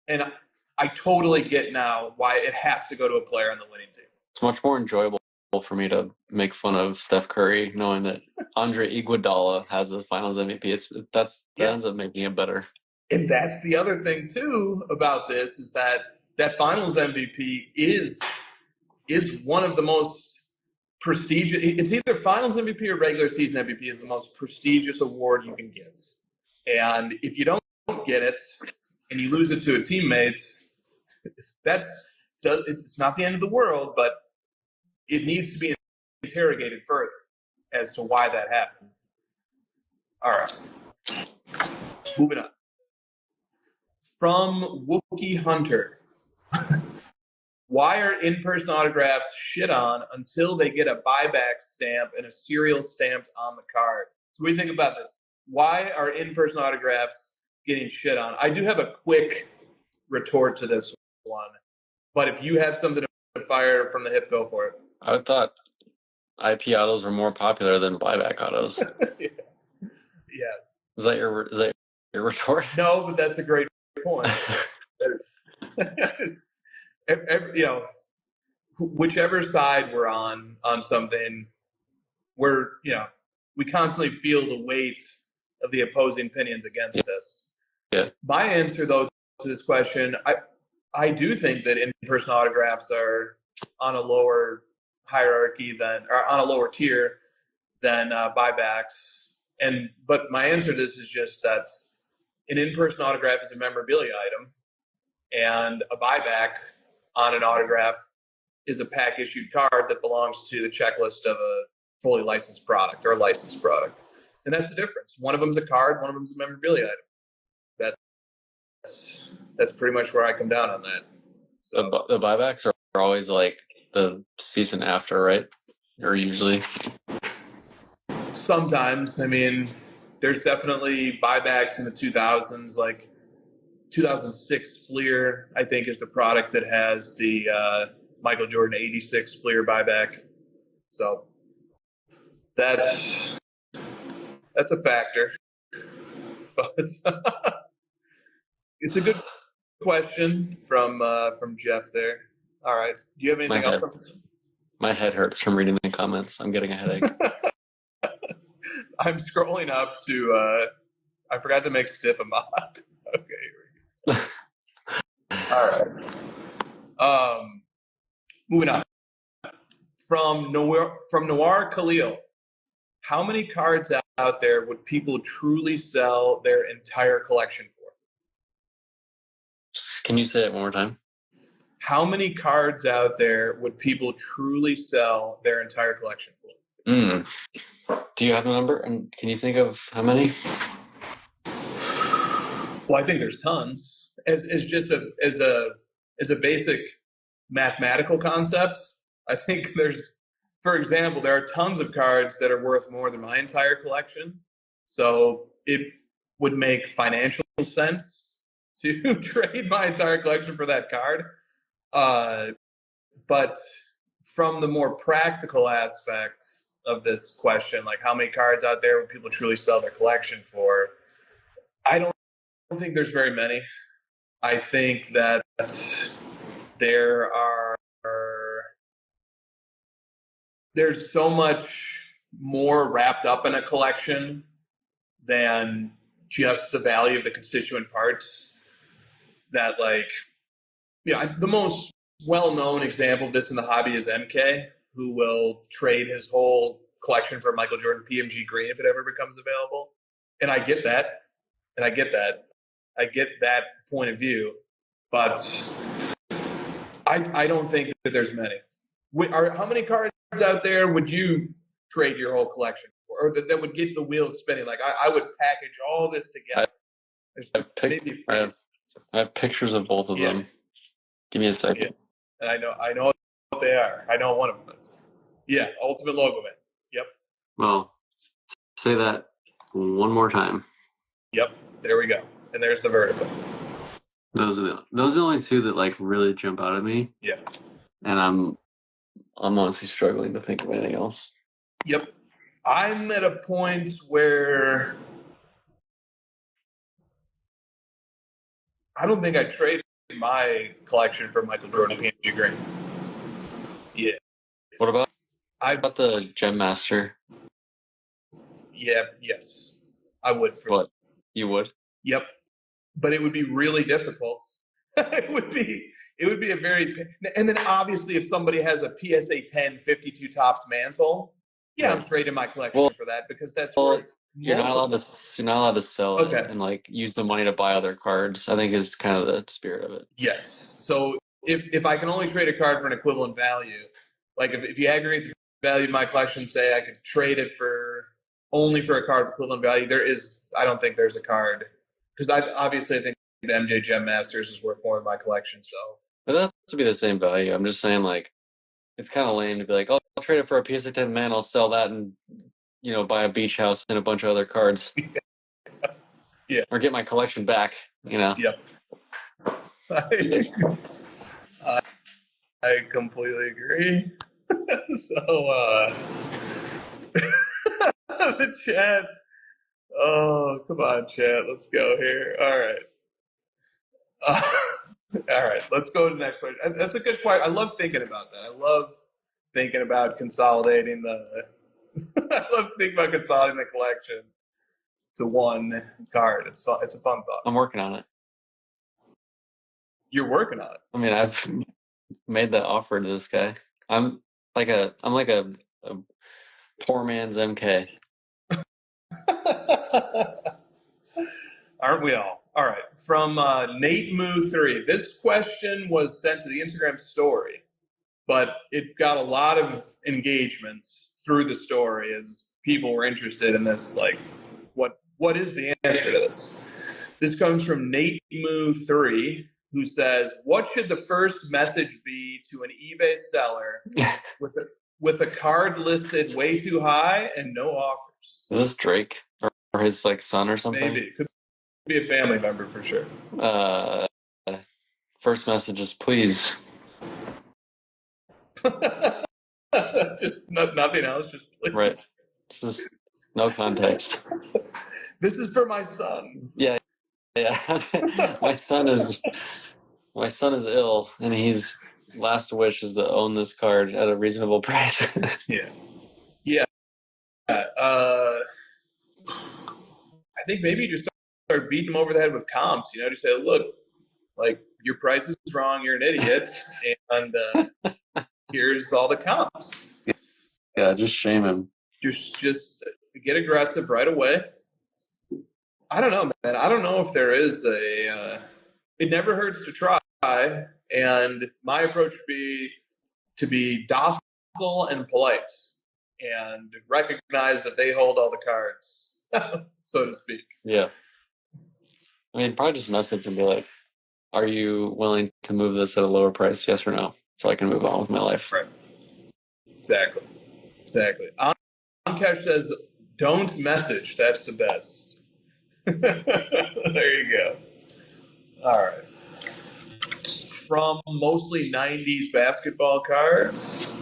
and I totally get now why it has to go to a player on the winning team. It's much more enjoyable for me to make fun of Steph Curry, knowing that Andre Iguodala has a Finals MVP. That ends up making it better. And that's the other thing too about this, is that Finals MVP is one of the most prestigious. It's either Finals MVP or regular season MVP is the most prestigious award you can get. And if you don't get it and you lose it to a teammate, it's not the end of the world, but it needs to be interrogated further as to why that happened. All right. Moving on. From Wookie Hunter. Why are in-person autographs shit on until they get a buyback stamp and a serial stamped on the card? So what do you think about this? Why are in-person autographs getting shit on? I do have a quick retort to this one, but if you have something to fire from the hip, go for it. I thought IP autos were more popular than buyback autos. Yeah. Is that your retort? No, but that's a great point. Whichever side we're on something, we constantly feel the weight of the opposing opinions against us. Yeah. My answer, though, to this question, I do think that in-person autographs are on a lower hierarchy or on a lower tier than buybacks. But my answer to this is just that an in-person autograph is a memorabilia item, and a buyback on an autograph is a pack-issued card that belongs to the checklist of fully licensed product or a licensed product. And that's the difference. One of them's a card, one of them's a memorabilia item. That's pretty much where I come down on that. So The buybacks are always like the season after, right? Or usually. sometimes, I mean, there's definitely buybacks in the 2000s, like 2006 Fleer, I think, is the product that has the Michael Jordan 86 Fleer buyback. So that's a factor. But it's a good question from Jeff there. All right. Do you have anything else? My head hurts from reading the comments. I'm getting a headache. I'm scrolling up to I forgot to make Stiff a mod. Okay, here we go. All right. Moving on. From Noir Khalil, how many cards out there would people truly sell their entire collection for? Can you say it one more time? How many cards out there would people truly sell their entire collection for? Do you have a number? And can you think of how many? Well, I think there's tons. As a basic mathematical concept, I think there's, for example, there are tons of cards that are worth more than my entire collection. So it would make financial sense to trade my entire collection for that card. But from the more practical aspects of this question, like how many cards out there would people truly sell their collection for? I don't think there's very many. I think that there's so much more wrapped up in a collection than just the value of the constituent parts that, like, the most well-known example of this in the hobby is MK, who will trade his whole collection for Michael Jordan PMG Green if it ever becomes available. And I get that. I get that point of view. But I don't think that there's many. How many cards out there would you trade your whole collection for? Or that would get the wheels spinning? Like, I would package all this together. I have pictures of both of them. Give me a second. Yeah. And I know what they are. I know one of them is. Yeah, Ultimate Logo Man. Yep. Well, say that one more time. Yep. There we go. And there's the vertical. Those are the only two that like really jump out at me. Yeah. And I'm honestly struggling to think of anything else. Yep. I'm at a point where I don't think I traded my collection for Michael Jordan PMG Green. Yeah. What about the Gem Master? Yeah, yes. I would. What? You would? Yep. But it would be really difficult. It would be a very, and then obviously if somebody has a PSA 10 52 tops mantle, I'm trading my collection for that because that's you're not allowed to sell it and like use the money to buy other cards. I think is kind of the spirit of it. Yes. So if I can only trade a card for an equivalent value, like if you aggregate the value of my collection, say I could trade it only for a card of equivalent value, I don't think there's a card, because I think the MJ Gem Masters is worth more than my collection. So but that to be the same value. I'm just saying, like, it's kind of lame to be like, oh, I'll trade it for a PSA 10 man. I'll sell that and buy a beach house and a bunch of other cards. Yeah. Or get my collection back. Yep. I completely agree. So the chat. Oh, come on, chat. Let's go here. All right. All right. Let's go to the next question. That's a good question. I love thinking about that. I love thinking about consolidating the collection to one card. It's a fun thought. I'm working on it. You're working on it. I mean, I've made that offer to this guy. I'm like a poor man's MK. Aren't we all? All right. From Nate Moo 3. This question was sent to the Instagram story, but it got a lot of engagements. through the story as people were interested in this. Like, what is the answer to this? This comes from Nate Moo3, who says, "What should the first message be to an eBay seller with a card listed way too high and no offers?" Is this Drake or his like son or something? Maybe. Could be a family member for sure. First message is please. Just nothing else. Just please. Right. Just no context. This is for my son. Yeah. My son is ill, and his last wish is to own this card at a reasonable price. Yeah. I think maybe you just start beating him over the head with comps. Just say, look, like, your price is wrong. You're an idiot, and here's all the comps. Yeah, just shame him. Just get aggressive right away. I don't know, man. I don't know if there is it never hurts to try. And my approach would be to be docile and polite and recognize that they hold all the cards, so to speak. Yeah. I mean, probably just message and be like, are you willing to move this at a lower price? Yes or no? So I can move on with my life. Right. Exactly. Cash says, don't message. That's the best. There you go. All right. From mostly 90s basketball cards,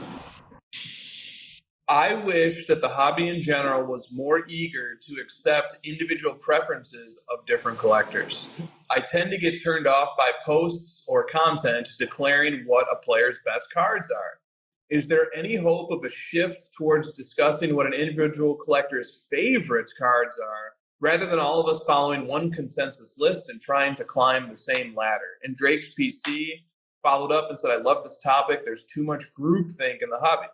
I wish that the hobby in general was more eager to accept individual preferences of different collectors. I tend to get turned off by posts or content declaring what a player's best cards are. Is there any hope of a shift towards discussing what an individual collector's favorite cards are, rather than all of us following one consensus list and trying to climb the same ladder? And Drake's PC followed up and said, I love this topic. There's too much groupthink in the hobby.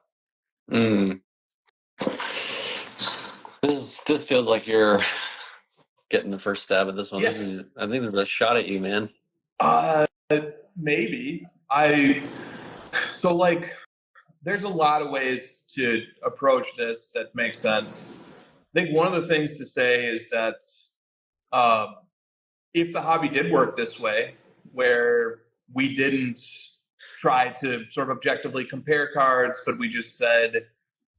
This feels like you're getting the first stab at this one. Yeah. I think this is a shot at you, man. Maybe. There's a lot of ways to approach this that make sense. I think one of the things to say is that if the hobby did work this way, where we didn't try to sort of objectively compare cards, but we just said,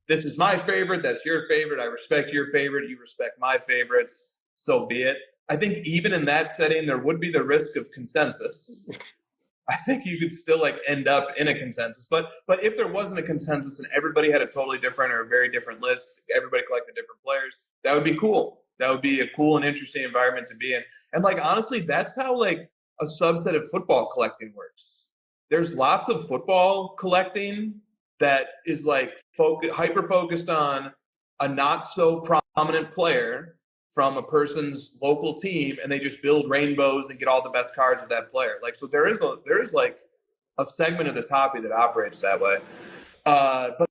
this is my favorite, that's your favorite, I respect your favorite, you respect my favorites, so be it. I think even in that setting, there would be the risk of consensus. I think you could still end up in a consensus. But if there wasn't a consensus and everybody had a totally different or a very different list, everybody collected different players, that would be cool. That would be a cool and interesting environment to be in. And honestly, that's how a subset of football collecting works. There's lots of football collecting that is hyper focused on a not so prominent player from a person's local team, and they just build rainbows and get all the best cards of that player. So there is a segment of this hobby that operates that way. But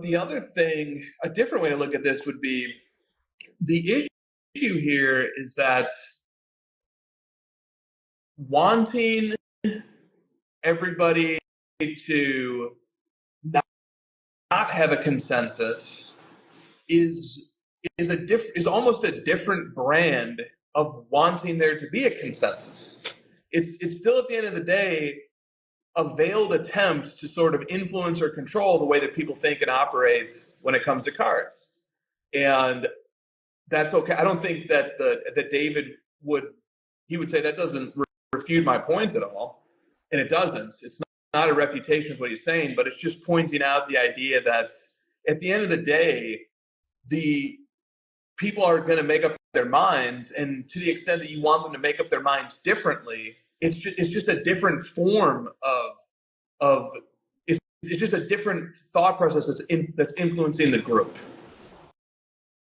the other thing, a different way to look at this would be, the issue here is that wanting everybody to not have a consensus is almost a different brand of wanting there to be a consensus. It's still, at the end of the day, a veiled attempt to sort of influence or control the way that people think and operate when it comes to cards. And that's okay. I don't think that that David would say that doesn't refute my point at all. And it doesn't. It's not a refutation of what he's saying, but it's just pointing out the idea that at the end of the day, the people are going to make up their minds, and to the extent that you want them to make up their minds differently, it's just a different form of it's just a different thought process that's influencing the group.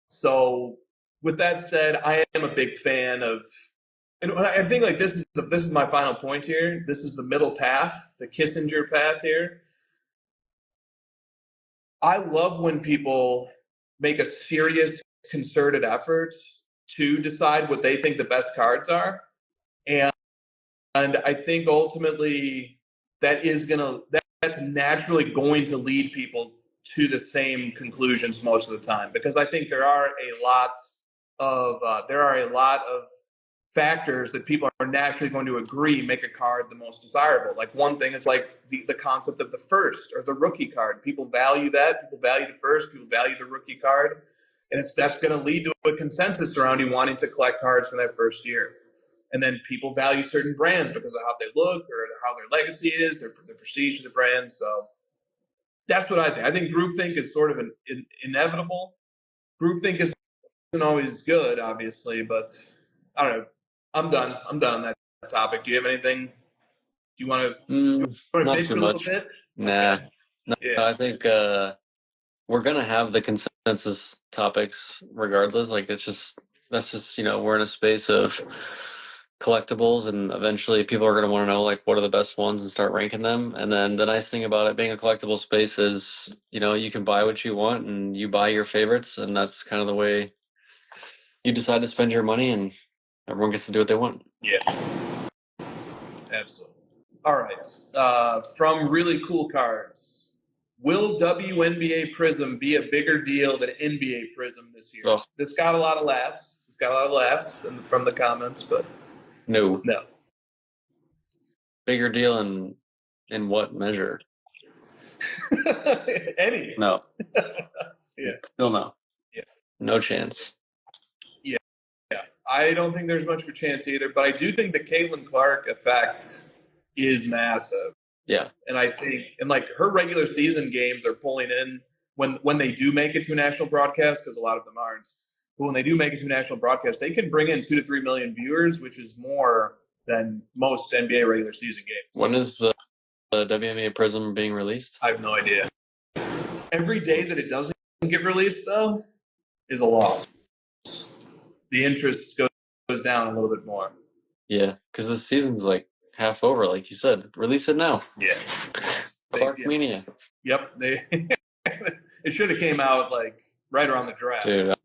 So, with that said, I am a big fan of, and I think this is my final point here. This is the middle path, the Kissinger path here. I love when people make a serious, concerted effort to decide what they think the best cards are, and I think ultimately that's naturally going to lead people to the same conclusions most of the time, because I think there are a lot of factors that people are naturally going to agree make a card the most desirable. Like one thing is like the concept of the first or the rookie card. People value that. People value the first. People value the rookie card, and that's going to lead to a consensus surrounding wanting to collect cards from that first year. And then people value certain brands because of how they look or how their legacy is, their prestige of the brand. So that's what I think. I think groupthink is sort of an inevitable. Groupthink isn't always good, obviously, but I don't know. I'm done on that topic. Do you have anything? Do you want to not too much. Bit? Nah. Okay. No, Yeah. I think we're gonna have the consensus topics regardless. Like that's just we're in a space of collectibles, and eventually people are gonna want to know like what are the best ones and start ranking them. And then the nice thing about it being a collectible space is you can buy what you want and you buy your favorites, and that's kind of the way you decide to spend your money, and everyone gets to do what they want. Yeah. Absolutely. All right. From Really Cool Cards, will WNBA Prism be a bigger deal than NBA Prism this year? Oh. This got a lot of laughs. From the comments, but No. no. Bigger deal in what measure? Any. No. Yeah. Still no. Yeah. No chance. Yeah. I don't think there's much of a chance either, but I do think the Caitlin Clark effect is massive. Yeah. And I think, like her regular season games are pulling in when they do make it to a national broadcast, because a lot of them aren't. But when they do make it to a national broadcast, they can bring in 2 to 3 million viewers, which is more than most NBA regular season games. When is the WNBA Prism being released? I have no idea. Every day that it doesn't get released, though, is a loss. The interest goes down a little bit more. Yeah, because the season's like half over, like you said. Release it now. Yeah. Clark Mania. Yep. It should have came out like right around the draft. Dude, that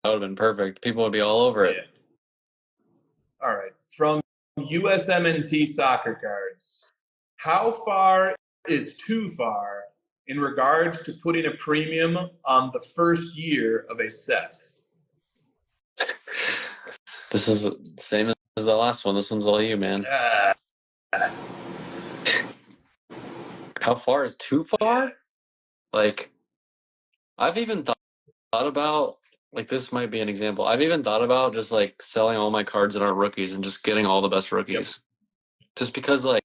would have been perfect. People would be all over it. Yeah. All right. From USMNT soccer cards, how far is too far in regards to putting a premium on the first year of a set? This is the same as the last one. This one's all you, man. How far is too far? Like, I've even thought about, like, this might be an example. I've even thought about just, like, selling all my cards that aren't rookies and just getting all the best rookies. Yep. Just because, like,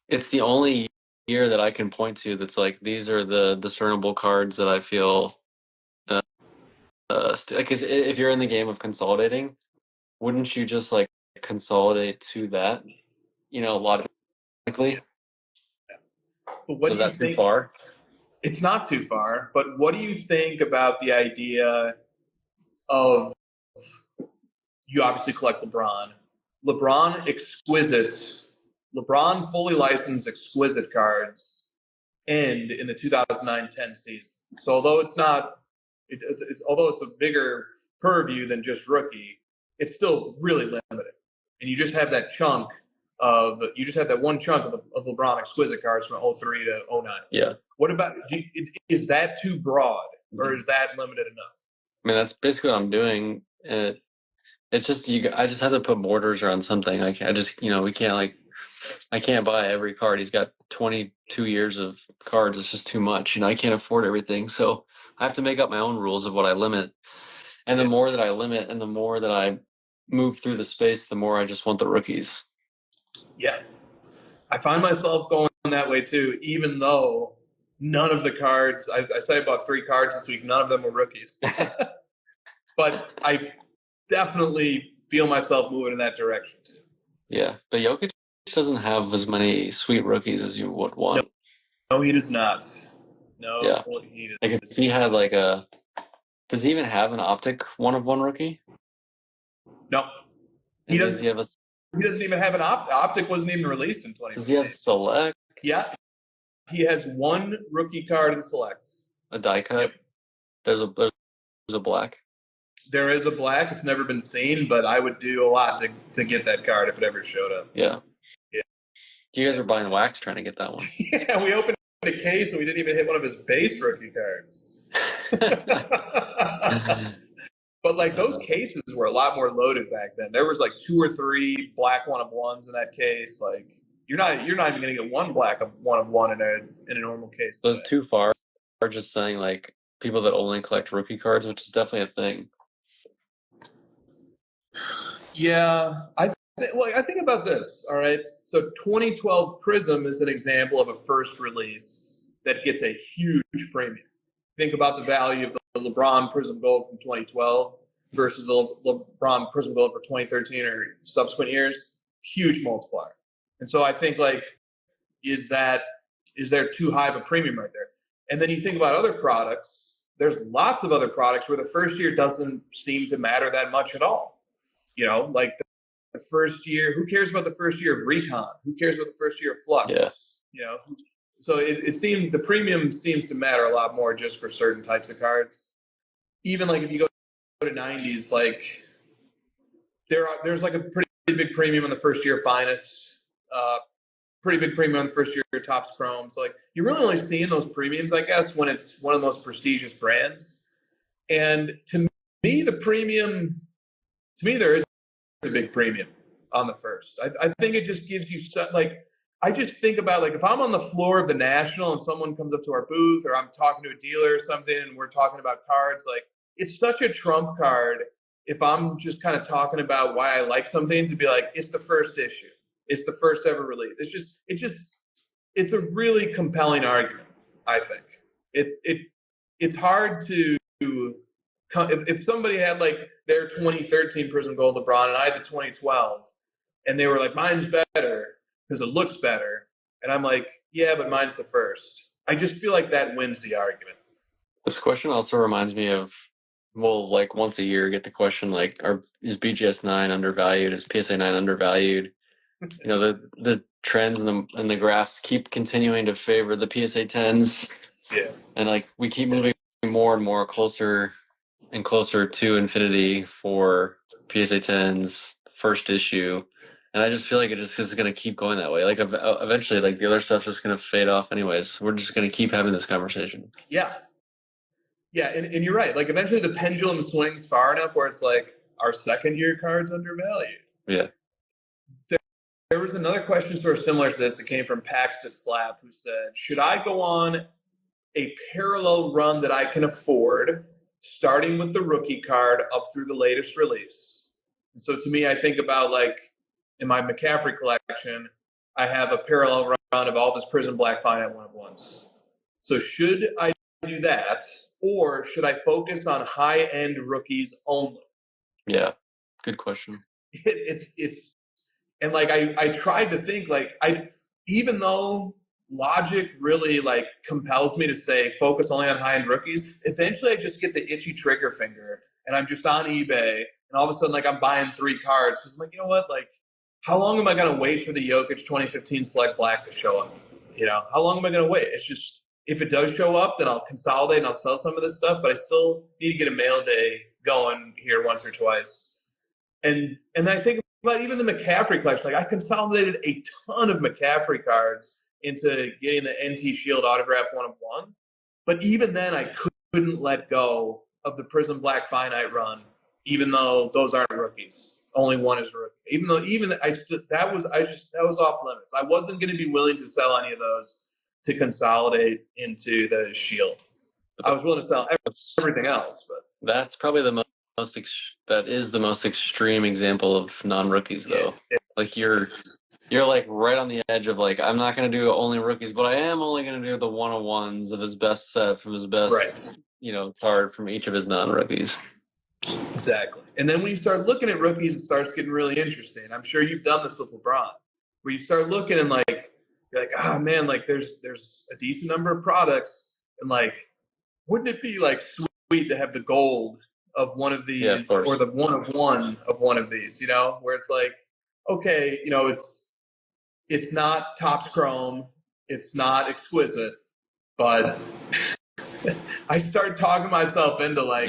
it's the only year that I can point to that's, like, these are the discernible cards that I feel... Because if you're in the game of consolidating, wouldn't you just, like, consolidate to that, logically? But what is that too far? It's not too far, but what do you think about the idea of, you obviously collect LeBron fully licensed exquisite cards end in the 2009-10 season. So although it's a bigger purview than just rookie, it's still really limited. And you just have that one chunk of LeBron exquisite cards from 03 to 09. Yeah. What about, is that too broad, or is that limited enough? I mean, that's basically what I'm doing. It's just I just have to put borders around something. Like we can't I can't buy every card. He's got 22 years of cards. It's just too much. I can't afford everything. So I have to make up my own rules of what I limit. And the more that I limit and the more that I move through the space, the more I just want the rookies. Yeah. I find myself going that way too, even though none of the cards, I said I bought 3 cards this week, none of them were rookies. But I definitely feel myself moving in that direction too. Yeah, but Jokic doesn't have as many sweet rookies as you would want. No, he does not. No, yeah. He does. Like if he had like does he even have an optic 1-of-1 rookie? No. He doesn't. He doesn't even have an optic. Wasn't even released in 2020. Does he have select? Yeah, he has 1 rookie card in selects. A die cut. Yep. There's a black. There is a black. It's never been seen, but I would do a lot to get that card if it ever showed up. Yeah. You guys are buying wax trying to get that one. Yeah, we opened a case and we didn't even hit one of his base rookie cards. But like those cases were a lot more loaded back then. There was like 2 or 3 black 1-of-1s in that case. Like you're not even going to get one black 1-of-1 in a normal case. Those too far are just saying like people that only collect rookie cards, which is definitely a thing. Yeah, I think about this. All right, so 2012 Prism is an example of a first release that gets a huge premium. Think about the value of the LeBron Prism Gold from 2012 versus the LeBron Prism Gold for 2013 or subsequent years. Huge multiplier. And so I think like, is there too high of a premium right there? And then you think about other products. There's lots of other products where the first year doesn't seem to matter that much at all. You know, like the first year, who cares about the first year of Recon? Who cares about the first year of Flux? Yeah. You know, so it seemed the premium seems to matter a lot more just for certain types of cards. Even like if you go to 90s, like there's like a pretty big premium on the first year of Finest, pretty big premium on the first year of Topps Chrome. So like you're really only seeing those premiums, I guess, when it's one of the most prestigious brands. And to me, there is a big premium on the first. I think it just gives you I just think about like if I'm on the floor of the National and someone comes up to our booth or I'm talking to a dealer or something and we're talking about cards, like it's such a trump card if I'm just kind of talking about why I like something to be like, it's the first issue. It's the first ever release. It's a really compelling argument, I think. It's hard to if somebody had like their 2013 Prism Gold LeBron and I had the 2012 and they were like, mine's better because it looks better. And I'm like, yeah, but mine's the first. I just feel like that wins the argument. This question also reminds me of, well, like once a year, get the question like, is BGS 9 undervalued? Is PSA 9 undervalued? You know, the trends and the graphs keep continuing to favor the PSA 10s. Yeah. And like we keep moving more and more closer and closer to infinity for PSA 10's first issue. And I just feel like it just is going to keep going that way. Like eventually, like the other stuff's just going to fade off anyways. We're just going to keep having this conversation. Yeah. Yeah, and you're right. Like eventually the pendulum swings far enough where it's like our second year card's undervalued. Yeah. There was another question sort of similar to this that came from Paxton Slap who said, should I go on a parallel run that I can afford, starting with the rookie card up through the latest release? And so to me, I think about like in my McCaffrey collection, I have a parallel run of all of his Prism Black Finite 1-of-1s. So should I do that, or should I focus on high-end rookies only? Yeah, good question. It's and like I tried to think like even though logic really like compels me to say focus only on high-end rookies, eventually I just get the itchy trigger finger and I'm just on eBay and all of a sudden like I'm buying 3 cards because I'm like, you know what, like how long am I going to wait for the Jokic 2015 Select Black to show up? You know, how long am I going to wait? It's just, if it does show up, then I'll consolidate and I'll sell some of this stuff, but I still need to get a mail day going here once or twice. And I think about even the McCaffrey collection. Like I consolidated a ton of McCaffrey cards into getting the NT Shield autograph 1-of-1. But even then I couldn't let go of the Prism Black Finite run, even though those aren't rookies. Only one is a rookie. That was off limits. I wasn't going to be willing to sell any of those to consolidate into the Shield. I was willing to sell everything else, but that's probably the that is the most extreme example of non-rookies, though. Yeah. Like you're like right on the edge of like, I'm not going to do only rookies, but I am only going to do the 1-of-1s of his best set from his best, right. Card from each of his non-rookies. Exactly. And then when you start looking at rookies, it starts getting really interesting. I'm sure you've done this with LeBron, where you start looking and like, you're like, ah, man, like there's a decent number of products, and like, wouldn't it be like sweet to have the gold of one of these, or the 1-of-1 of one of these, where it's like, okay, it's not Topps Chrome, it's not exquisite, but I start talking myself into like,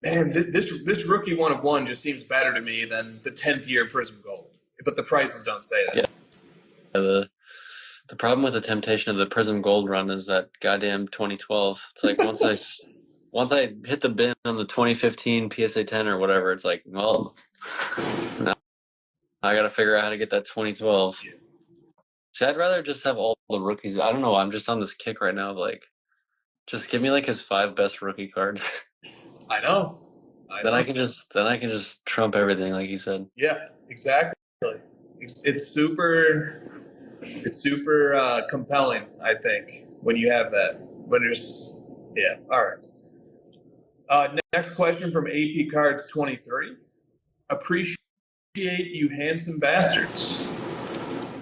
man, this rookie 1-of-1 just seems better to me than the 10th year Prism Gold, but the prices don't say that. Yeah. The problem with the temptation of the Prism Gold run is that goddamn 2012. It's like once I hit the bin on the 2015 PSA 10 or whatever, it's like, well, now I got to figure out how to get that 2012. See, I'd rather just have all the rookies. I don't know. I'm just on this kick right now of like, just give me like his 5 best rookie cards. I know. Then I can just trump everything, like you said. Yeah, exactly. It's super compelling, I think, when you have that. When there's All right. Next question from AP Cards 23. Appreciate you, handsome bastards.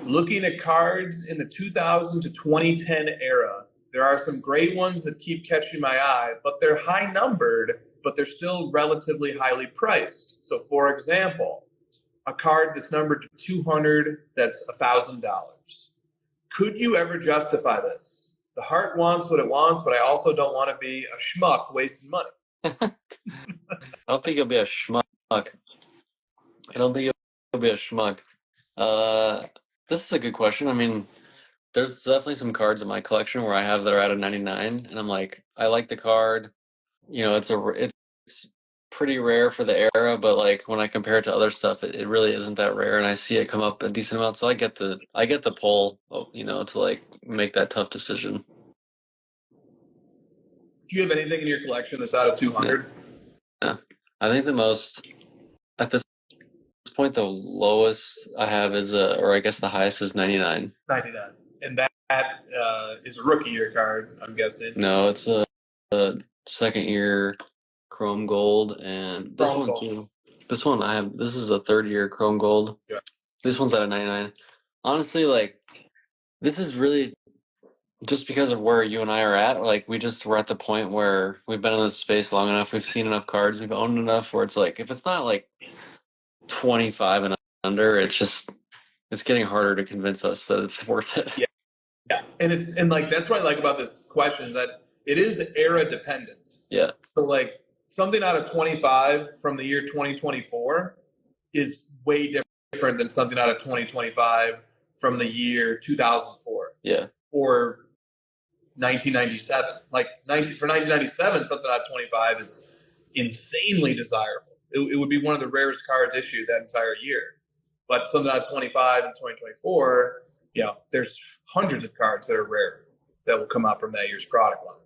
Looking at cards in the 2000 to 2010 era, there are some great ones that keep catching my eye, but they're high numbered, but they're still relatively highly priced. So, for example, a card that's numbered to 200 that's $1,000. Could you ever justify this? The heart wants what it wants, but I also don't want to be a schmuck wasting money. I don't think you'll be a schmuck. This is a good question. I mean, there's definitely some cards in my collection where I have that are out of 99, and I'm like, I like the card. You know, it's pretty rare for the era, but like when I compare it to other stuff, it really isn't that rare, and I see it come up a decent amount. So I get the pull, you know, to like make that tough decision. Do you have anything in your collection that's out of 200? Yeah. I think the most at this point, the lowest I have is or I guess the highest is 99. 99, and that is a rookie year card, I'm guessing. No, it's a second year Chrome Gold, and this one too. This one I have. This is a third year Chrome Gold. Yeah. This one's out of 99. Honestly, like this is really just because of where you and I are at. Like we're at the point where we've been in this space long enough. We've seen enough cards. We've owned enough where it's like if it's not like 25 and under, it's getting harder to convince us that it's worth it. Yeah, and like that's what I like about this question is that it is era dependent. Yeah. So like something out of 25 from the year 2024 is way different than something out of 2025 from the year 2004. Yeah. Or 1997. Like for 1997, something out of 25 is insanely desirable. It would be one of the rarest cards issued that entire year. But something out of 25 and 2024, you know, there's hundreds of cards that are rare that will come out from that year's product line.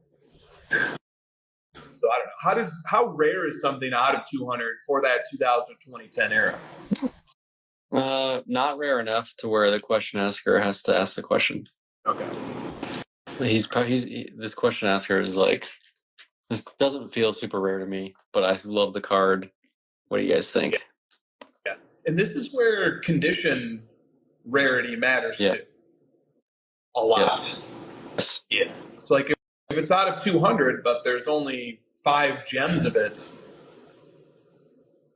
So I don't know. How rare is something out of 200 for that 2000 to 2010 era? Not rare enough to where the question asker has to ask the question. Okay. This question asker is like, this doesn't feel super rare to me, but I love the card. What do you guys think? Yeah. And this is where condition rarity matters too. A lot. Yes. Yeah. So like if it's out of 200, but there's only 5 gems of it,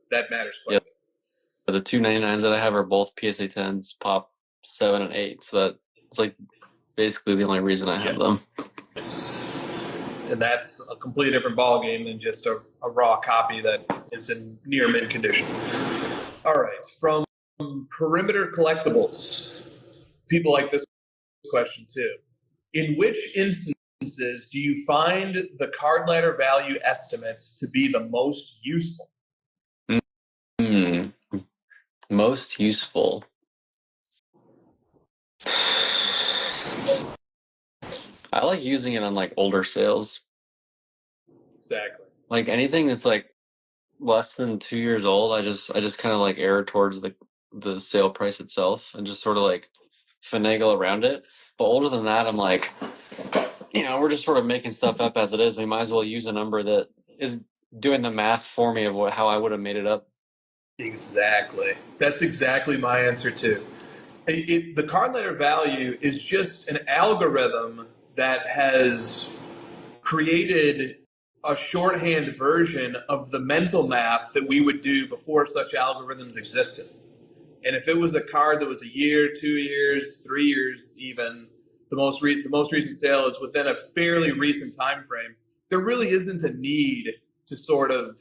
that matters quite a bit. But the 299s that I have are both PSA 10s, pop 7 and 8. So that it's like basically the only reason I have them. And that's a completely different ball game than just a raw copy that is in near mint condition. All right, from Perimeter Collectibles, people like this question too. In which instances do you find the card ladder value estimates to be the most useful? Most useful. I like using it on like older sales. Exactly. Like anything that's like less than 2 years old, I just kind of like err towards the sale price itself and just sort of like finagle around it. But older than that, I'm like, you know, we're just sort of making stuff up as it is. We might as well use a number that is doing the math for me of how I would have made it up. Exactly. That's exactly my answer too. The card ladder value is just an algorithm that has created a shorthand version of the mental math that we would do before such algorithms existed. And if it was a card that was a year, 2 years, 3 years even, the most recent sale is within a fairly recent time frame, there really isn't a need to sort of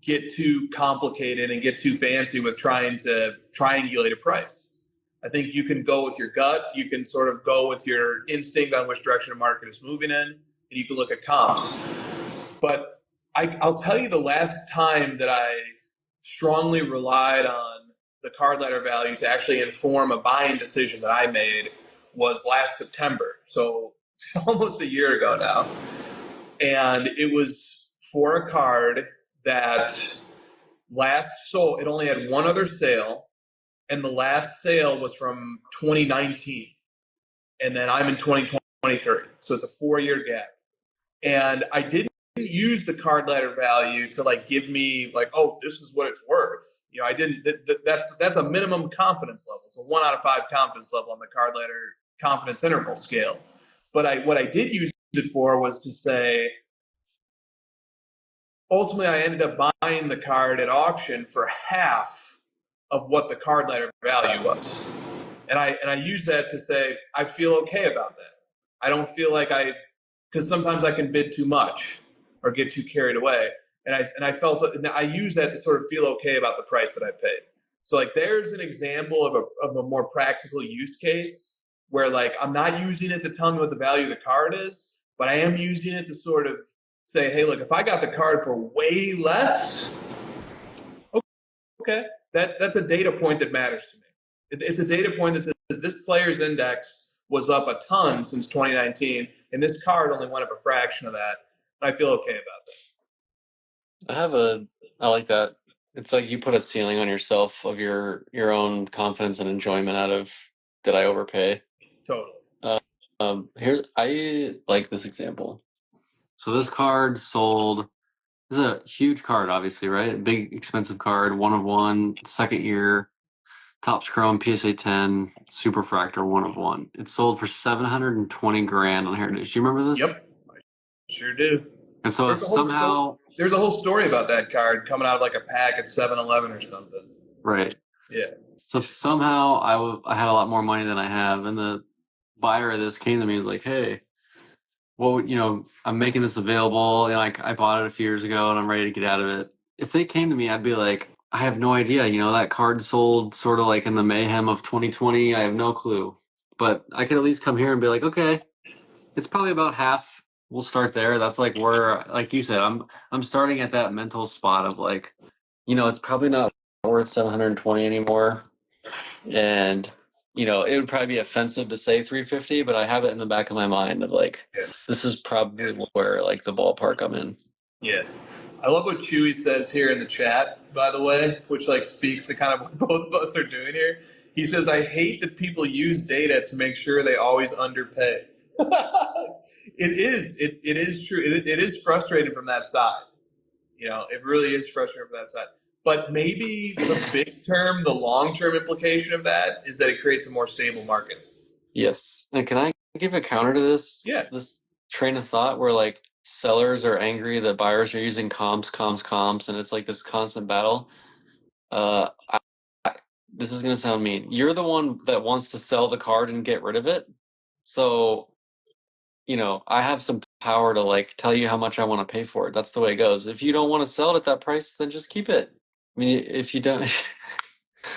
get too complicated and get too fancy with trying to triangulate a price. I think you can go with your gut. You can sort of go with your instinct on which direction the market is moving in, and you can look at comps. But I'll tell you the last time that I strongly relied on the card letter value to actually inform a buying decision that I made was last September. So almost a year ago now. And it was for a card that last sold, it only had one other sale, and the last sale was from 2019. And then I'm in 2023. So it's a 4-year gap. And I didn't use the card letter value to like give me like, oh, this is what it's worth. You know, I didn't. That's a minimum confidence level. It's a 1 out of 5 confidence level on the card letter confidence interval scale. But what I did use it for was to say, ultimately, I ended up buying the card at auction for half of what the card letter value was, and I used that to say I feel okay about that. I don't feel like because sometimes I can bid too much or get too carried away, and I felt and I used that to sort of feel okay about the price that I paid. So like there's an example of a more practical use case where like I'm not using it to tell me what the value of the card is, but I am using it to sort of say, hey, look, if I got the card for way less, okay, that's a data point that matters to me. It's a data point that says this player's index was up a ton since 2019, and this card only went up a fraction of that. And I feel okay about that. I like that. It's like you put a ceiling on yourself of your own confidence and enjoyment out of, did I overpay? Totally. Here, I like this example. So this card sold. This is a huge card, obviously, right? Big, expensive card, 1 of 1, second year, Topps Chrome, PSA 10, Super Fractor, 1 of 1. It sold for $720,000 on Heritage. Do you remember this? Yep, I sure do. And so there's a whole story about that card coming out of like a pack at 7-Eleven or something. Right. Yeah. So somehow I had a lot more money than I have, and the buyer of this came to me and was like, hey, well, I'm making this available. I bought it a few years ago and I'm ready to get out of it. If they came to me, I'd be like, I have no idea. That card sold sort of like in the mayhem of 2020. I have no clue. But I could at least come here and be like, okay, it's probably about half. We'll start there. That's like where, like you said, I'm starting at that mental spot of like, it's probably not worth 720 anymore. And it would probably be offensive to say 350, but I have it in the back of my mind of like, this is probably where like the ballpark I'm in. Yeah. I love what Chewy says here in the chat, by the way, which like speaks to kind of what both of us are doing here. He says, I hate that people use data to make sure they always underpay. It is true. It is frustrating from that side. It really is frustrating from that side. But maybe the big term, the long-term implication of that is that it creates a more stable market. Yes. And can I give a counter to this? Yeah. This train of thought where like sellers are angry that buyers are using comps, and it's like this constant battle. This is going to sound mean. You're the one that wants to sell the card and get rid of it. So, I have some power to like tell you how much I want to pay for it. That's the way it goes. If you don't want to sell it at that price, then just keep it. I mean, if you don't,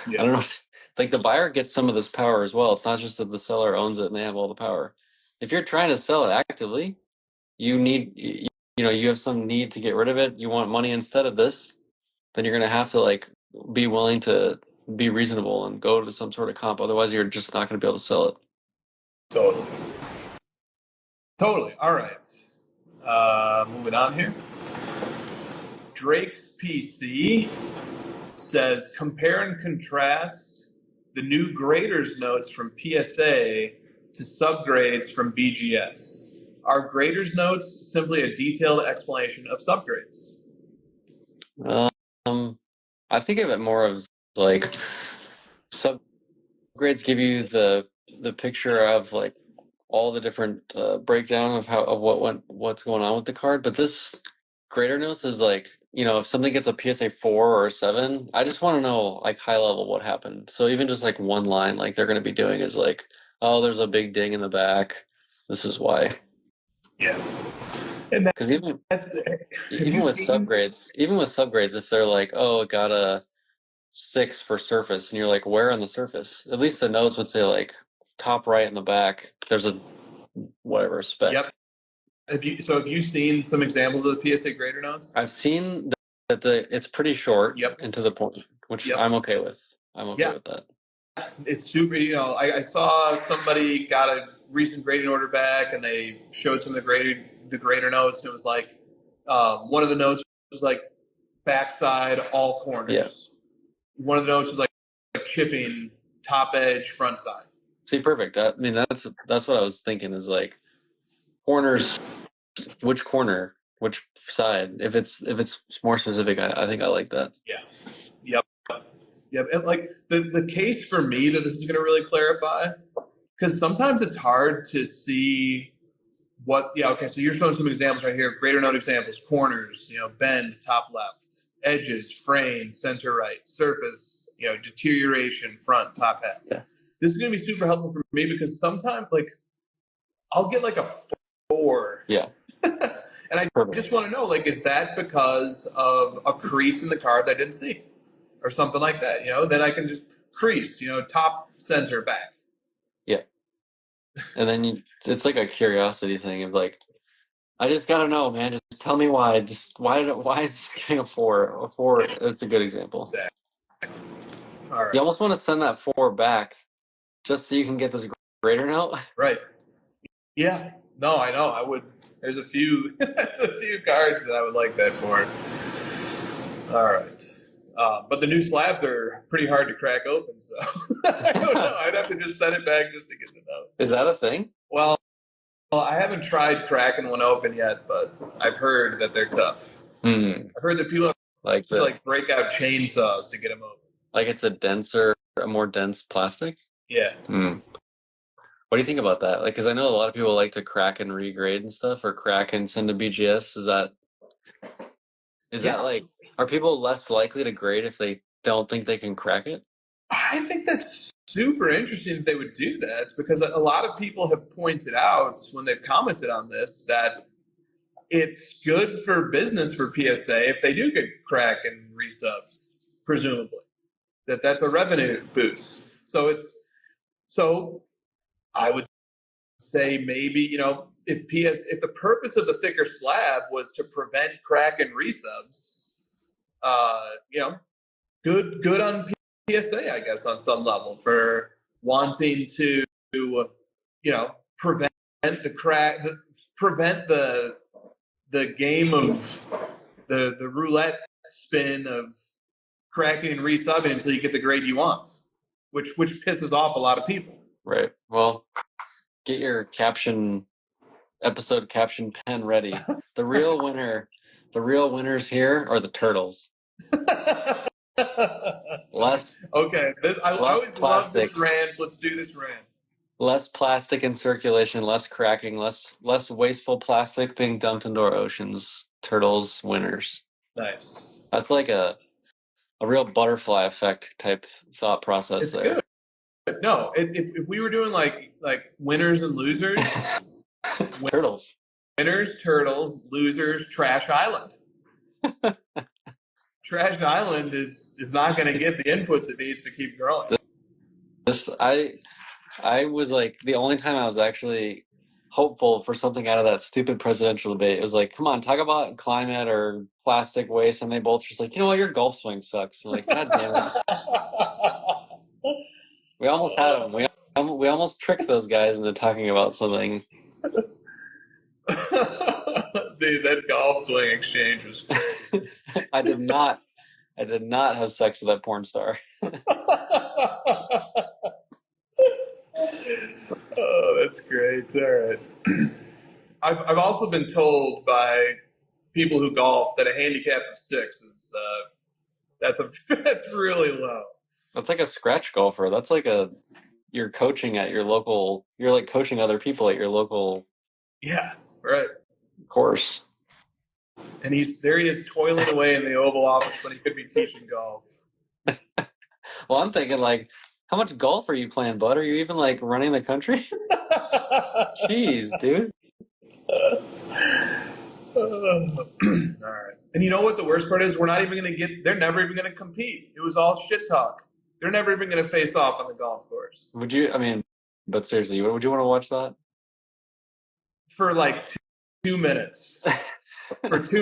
Yeah. I don't know. Like the buyer gets some of this power as well. It's not just that the seller owns it and they have all the power. If you're trying to sell it actively, you have some need to get rid of it. You want money instead of this, then you're going to have to like be willing to be reasonable and go to some sort of comp. Otherwise, you're just not going to be able to sell it. Totally. All right. Moving on here. Drake's PC says, compare and contrast the new graders notes from PSA to subgrades from BGS. Are graders notes simply a detailed explanation of subgrades? I think of it more as like subgrades give you the picture of like all the different breakdown of what's going on with the card, but this grader notes is like, if something gets a PSA 4 or a 7, I just want to know like high level what happened. So even just like one line like they're going to be doing is like, oh, there's a big ding in the back. This is why. Yeah. And because even with subgrades, if they're like, oh, it got a 6 for surface, and you're like, where on the surface? At least the notes would say like top right in the back. There's a whatever spec. Yep. Have you seen some examples of the PSA grader notes? I've seen that it's pretty short and to the point, which I'm okay with. I'm okay with that. It's super. I saw somebody got a recent grading order back, and they showed some of the grader notes, and it was like one of the notes was like backside all corners. Yeah. One of the notes was like chipping top edge front side. See, perfect. I mean, that's what I was thinking is like corners. Which corner? Which side? If it's more specific, I think I like that. Yeah. Yep. And like the case for me that this is going to really clarify, because sometimes it's hard to see what. Yeah. Okay. So you're showing some examples right here. Grader note examples: corners, bend, top left, edges, frame, center right, surface, deterioration, front, top head. Yeah. This is going to be super helpful for me because sometimes like I'll get like a 4. Yeah. And I just want to know, like, is that because of a crease in the card that I didn't see? Or something like that, then I can just crease, top, center, back. Yeah. And then it's like a curiosity thing of like, I just got to know, man, just tell me why. Just why is this getting a 4? A 4, that's a good example. Exactly. All right. You almost want to send that 4 back just so you can get this grader note. Right. Yeah. No, I know. I would. There's a few cards that I would like that for. All right. But the new slabs are pretty hard to crack open, so I don't know. I'd have to just send it back just to get the note. Is that a thing? Well, I haven't tried cracking one open yet, but I've heard that they're tough. I've heard that people have to break out chainsaws to get them open. Like it's a more dense plastic? Yeah. What do you think about that? Like, because I know a lot of people like to crack and regrade and stuff, or crack and send to BGS. Is that like, are people less likely to grade if they don't think they can crack it? I think that's super interesting that they would do that, because a lot of people have pointed out when they've commented on this that it's good for business for PSA if they do get crack and resubs, presumably. That's a revenue boost. So I would say maybe, if the purpose of the thicker slab was to prevent crack and resubs, good on PSA, I guess, on some level for wanting to, prevent the crack, prevent the game of the roulette spin of cracking and resubbing until you get the grade you want, which pisses off a lot of people. Right. Well, get your episode caption pen ready. The real winners here are the turtles. Okay. I always love this rant. Let's do this rant. Less plastic in circulation, less cracking, less wasteful plastic being dumped into our oceans. Turtles winners. Nice. That's like a real butterfly effect type thought process. It's there. Good. No, if we were doing like winners and losers, turtles. Winners, turtles, losers, trash island. Trash island is not going to get the inputs it needs to keep growing. I was like, the only time I was actually hopeful for something out of that stupid presidential debate, it was like, come on, talk about climate or plastic waste, and they both just like, you know what, your golf swing sucks. I'm like, God damn it. We almost had them. We almost tricked those guys into talking about something. Dude, that golf swing exchange was great. I did not have sex with that porn star. Oh, that's great. All right. I've also been told by people who golf that a handicap of 6 is that's really low. That's like a scratch golfer. That's like you're coaching at your local. You're like coaching other people at your local. Yeah, right. Course. And he is toiling away in the Oval Office when he could be teaching golf. Well, I'm thinking like, how much golf are you playing, bud? Are you even like running the country? Jeez, dude. All right. And you know what the worst part is? They're never even going to compete. It was all shit talk. They're never even going to face off on the golf course. But seriously, would you want to watch that? For like 2 minutes. For 2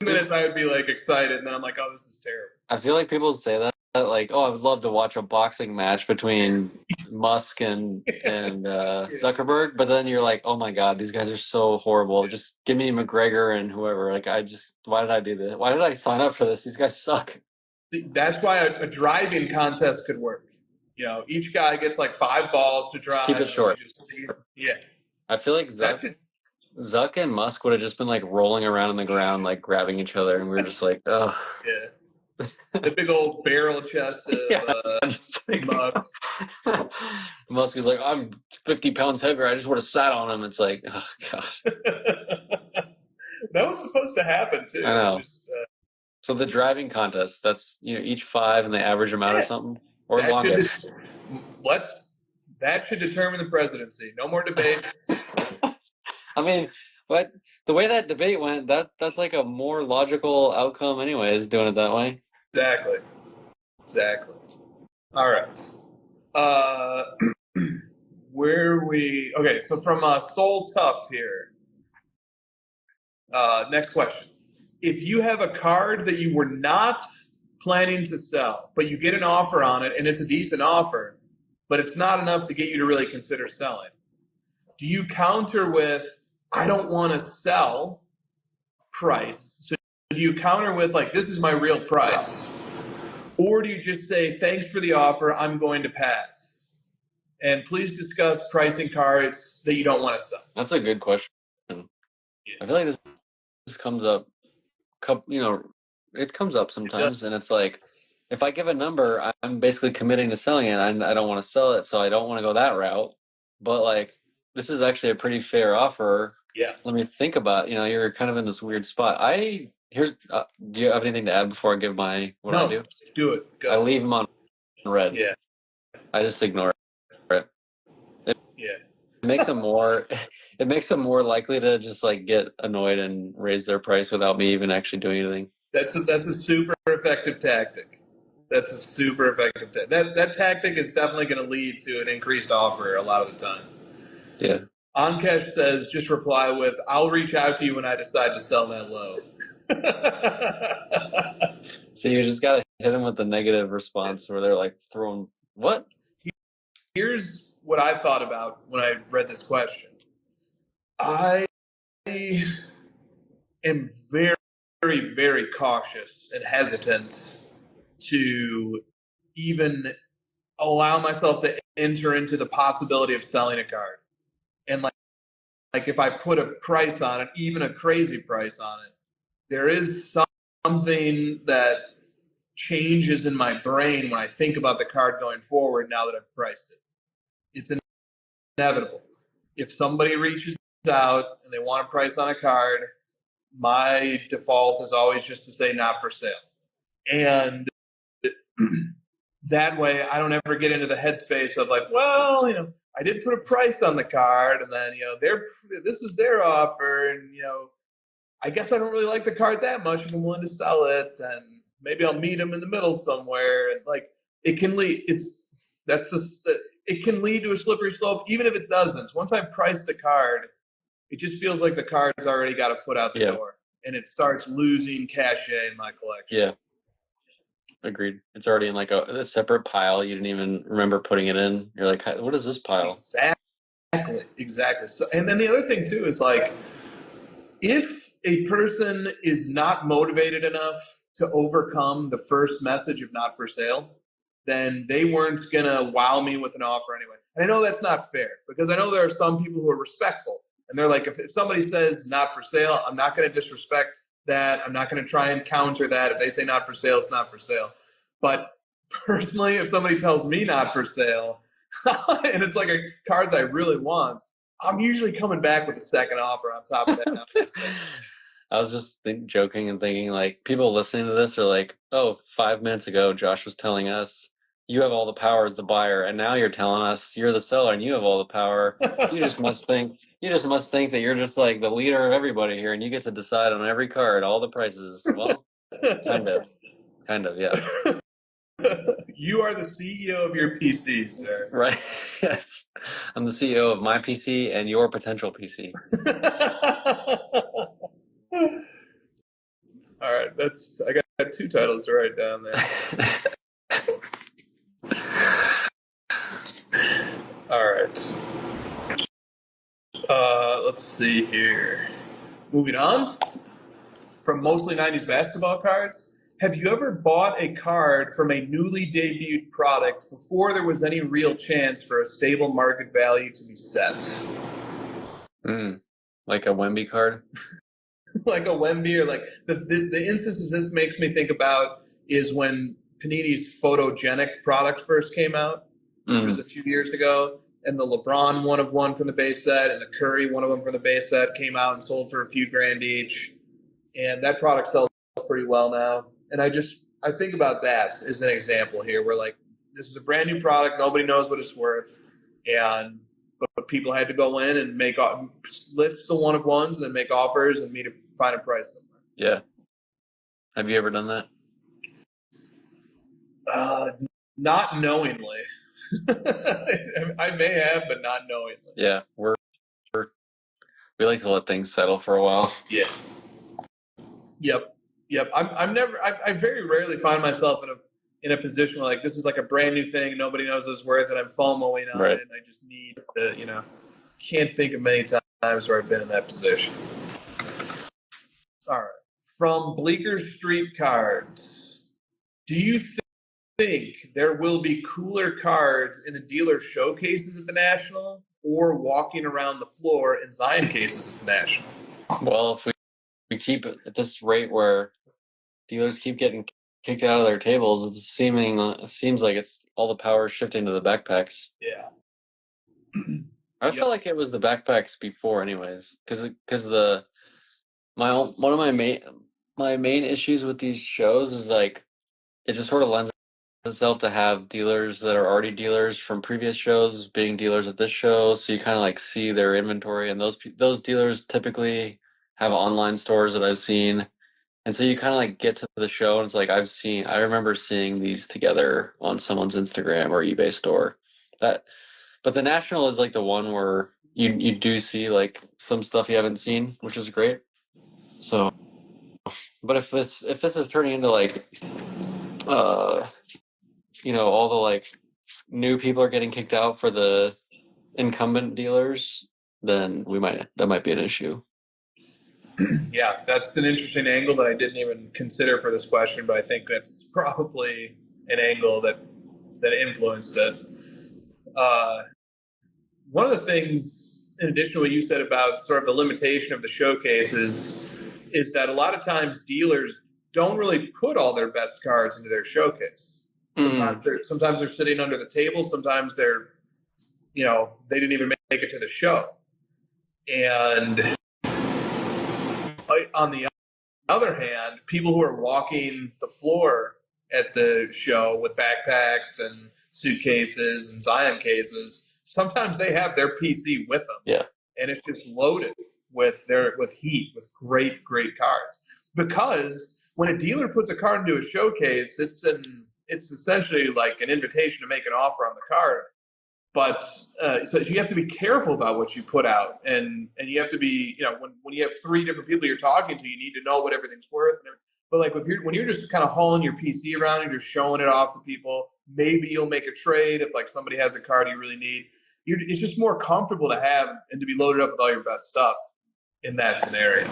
minutes, I would be like excited, and then I'm like, oh, this is terrible. I feel like people say that like, oh, I would love to watch a boxing match between Musk and Zuckerberg, but then you're like, oh my God, these guys are so horrible. Just give me McGregor and whoever. Like, why did I do this? Why did I sign up for this? These guys suck. That's why a driving contest could work. Each guy gets like 5 balls to drive. Just keep it short. Yeah. I feel like Zuck and Musk would have just been like rolling around on the ground, like grabbing each other, and we were just like, ugh. Yeah. The big old barrel chest of Musk. Musk is like, I'm 50 pounds heavier. I just would have sat on him. It's like, oh gosh. That was supposed to happen too. I know. So the driving contest, that's each 5 and they average them out or something, or longest. That should determine the presidency. No more debates. I mean, but the way that debate went, that's like a more logical outcome anyways, doing it that way. Exactly. All right. Where are we? Okay, so from Soul Tough here. Next question. If you have a card that you were not planning to sell, but you get an offer on it and it's a decent offer, but it's not enough to get you to really consider selling, do you counter with, I don't want to sell price? So do you counter with like, this is my real price? Or do you just say, thanks for the offer, I'm going to pass? And please discuss pricing cards that you don't want to sell. That's a good question. Yeah. I feel like this comes up, it comes up sometimes, and it's like, if I give a number, I'm basically committing to selling it. I don't want to sell it, so I don't want to go that route. But like, this is actually a pretty fair offer. Yeah. Let me think about. You're kind of in this weird spot. Do you have anything to add before I give I do? Do it. Go. I leave them on red. Yeah. I just ignore it. Yeah. It makes them more. It makes them more likely to just like get annoyed and raise their price without me even actually doing anything. That's a super effective tactic. That tactic is definitely going to lead to an increased offer a lot of the time. Yeah. Ankesh says, just reply with, I'll reach out to you when I decide to sell that low. So you just got to hit them with the negative response where they're like throwing, what? Here's what I thought about when I read this question. I am very, very, very cautious and hesitant to even allow myself to enter into the possibility of selling a card. And like if I put a price on it, even a crazy price on it, there is something that changes in my brain when I think about the card going forward now that I've priced it. It's inevitable. If somebody reaches out and they want a price on a card, my default is always just to say not for sale. And that way I don't ever get into the headspace of like, well, I did put a price on the card, and then this is their offer, and I guess I don't really like the card that much if I'm willing to sell it, and maybe I'll meet them in the middle somewhere, and like it can lead. It can lead to a slippery slope, even if it doesn't. Once I price the card, it just feels like the card's already got a foot out the door, and it starts losing cachet in my collection. Yeah. Agreed. It's already in like a separate pile. You didn't even remember putting it in. You're like, what is this pile? Exactly. So, and then the other thing too is like, if a person is not motivated enough to overcome the first message of not for sale, then they weren't going to wow me with an offer anyway. And I know that's not fair, because I know there are some people who are respectful. And they're like, if somebody says not for sale, I'm not going to disrespect that. I'm not going to try and counter that. If they say not for sale, it's not for sale. But personally, if somebody tells me not for sale, and it's like a card that I really want, I'm usually coming back with a second offer on top of that. I was just joking and thinking like, people listening to this are like, oh, 5 minutes ago, Josh was telling us you have all the power as the buyer, and now you're telling us you're the seller and you have all the power. You just must think that you're just like the leader of everybody here, and you get to decide on every card, all the prices. Well, kind of, yeah. You are the CEO of your PC, sir. Right. Yes. I'm the CEO of my PC and your potential PC. All right, I got 2 titles to write down there. All right. Let's see here. Moving on from mostly 90s basketball cards. Have you ever bought a card from a newly debuted product before there was any real chance for a stable market value to be set? Like a Wemby card? Like a Wemby, or like the instances this makes me think about is when Panini's Photogenic product first came out, which was a few years ago, and the LeBron 1-of-1 from the base set and the Curry 1-of-1 from the base set came out and sold for a few grand each, and that product sells pretty well now. And I think about that as an example here, where like this is a brand new product, nobody knows what it's worth, but people had to go in and list the 1-of-1s and then make offers and find a price somewhere. Yeah. Have you ever done that? Not knowingly. I may have, but not knowingly. Yeah, we like to let things settle for a while. Yeah. Yep. I very rarely find myself in a position where like this is like a brand new thing, nobody knows what it's worth, and I'm FOMOing on it, and I just need to, can't think of many times where I've been in that position. All right. From Bleecker Street Cards, do you think there will be cooler cards in the dealer showcases at the National or walking around the floor in Zion cases at the National? Well, if we keep it at this rate where dealers keep getting kicked out of their tables, it seems like it's all the power shifting to the backpacks. Yeah. I feel like it was the backpacks before, anyways, because one of my main issues with these shows is like it just sort of lends itself to have dealers that are already dealers from previous shows being dealers at this show, so you kind of like see their inventory, and those dealers typically have online stores that I've seen, and so you kind of like get to the show and it's like I remember seeing these together on someone's Instagram or eBay store. But the National is like the one where you do see like some stuff you haven't seen, which is great. So, but if this is turning into like all the like new people are getting kicked out for the incumbent dealers, then that might be an issue. Yeah, that's an interesting angle that I didn't even consider for this question, but I think that's probably an angle that influenced it. One of the things, in addition to what you said about sort of the limitation of the showcases, is that a lot of times dealers don't really put all their best cards into their showcase. Sometimes they're sitting under the table. Sometimes they're, they didn't even make it to the show. And on the other hand, people who are walking the floor at the show with backpacks and suitcases and Zion cases, sometimes they have their PC with them. Yeah. And it's just loaded with heat, with great cards. Because when a dealer puts a card into a showcase, it's essentially like an invitation to make an offer on the card. But so you have to be careful about what you put out, and you have to be, when you have 3 different people you're talking to, you need to know what everything's worth. But like when you're just kind of hauling your PC around and just showing it off to people, maybe you'll make a trade if like somebody has a card you really need. It's just more comfortable to have and to be loaded up with all your best stuff in that scenario.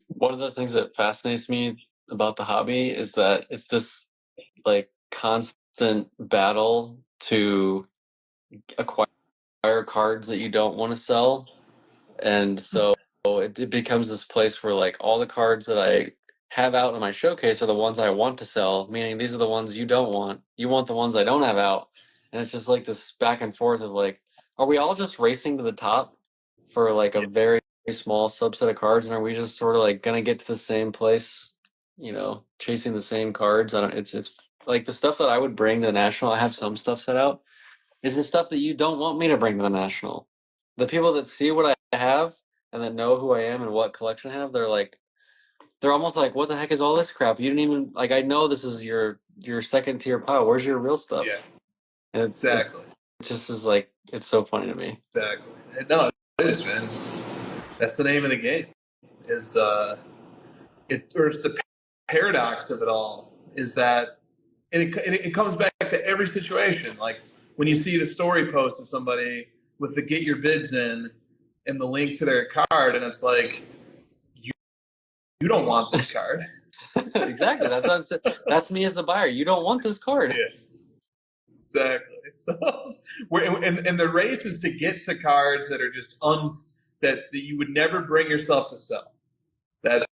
One of the things that fascinates me about the hobby is that it's this like constant battle to acquire cards that you don't want to sell, and so it becomes this place where like all the cards that I have out in my showcase are the ones I want to sell, meaning these are the ones you don't want. You want the ones I don't have out, and it's just like this back and forth of like, are we all just racing to the top for like a very small subset of cards, and are we just sort of like gonna get to the same place, chasing the same cards? It's like the stuff that I would bring to the National, I have some stuff set out, is the stuff that you don't want me to bring to the National. The people that see what I have and that know who I am and what collection I have, they're almost like, what the heck is all this crap? You didn't even like. I know this is your second tier pile. Where's your real stuff? Yeah, And exactly. It just is like, it's so funny to me. Exactly. No, it is, man. That's the name of the game. It's the paradox of it all is that, and it comes back to every situation. Like when you see the story post of somebody with the get your bids in and the link to their card, and it's like, you don't want this card. Exactly. That's what I'm saying. That's me as the buyer. You don't want this card. Yeah. Exactly. So, and the race is to get to cards that are just that you would never bring yourself to sell. That's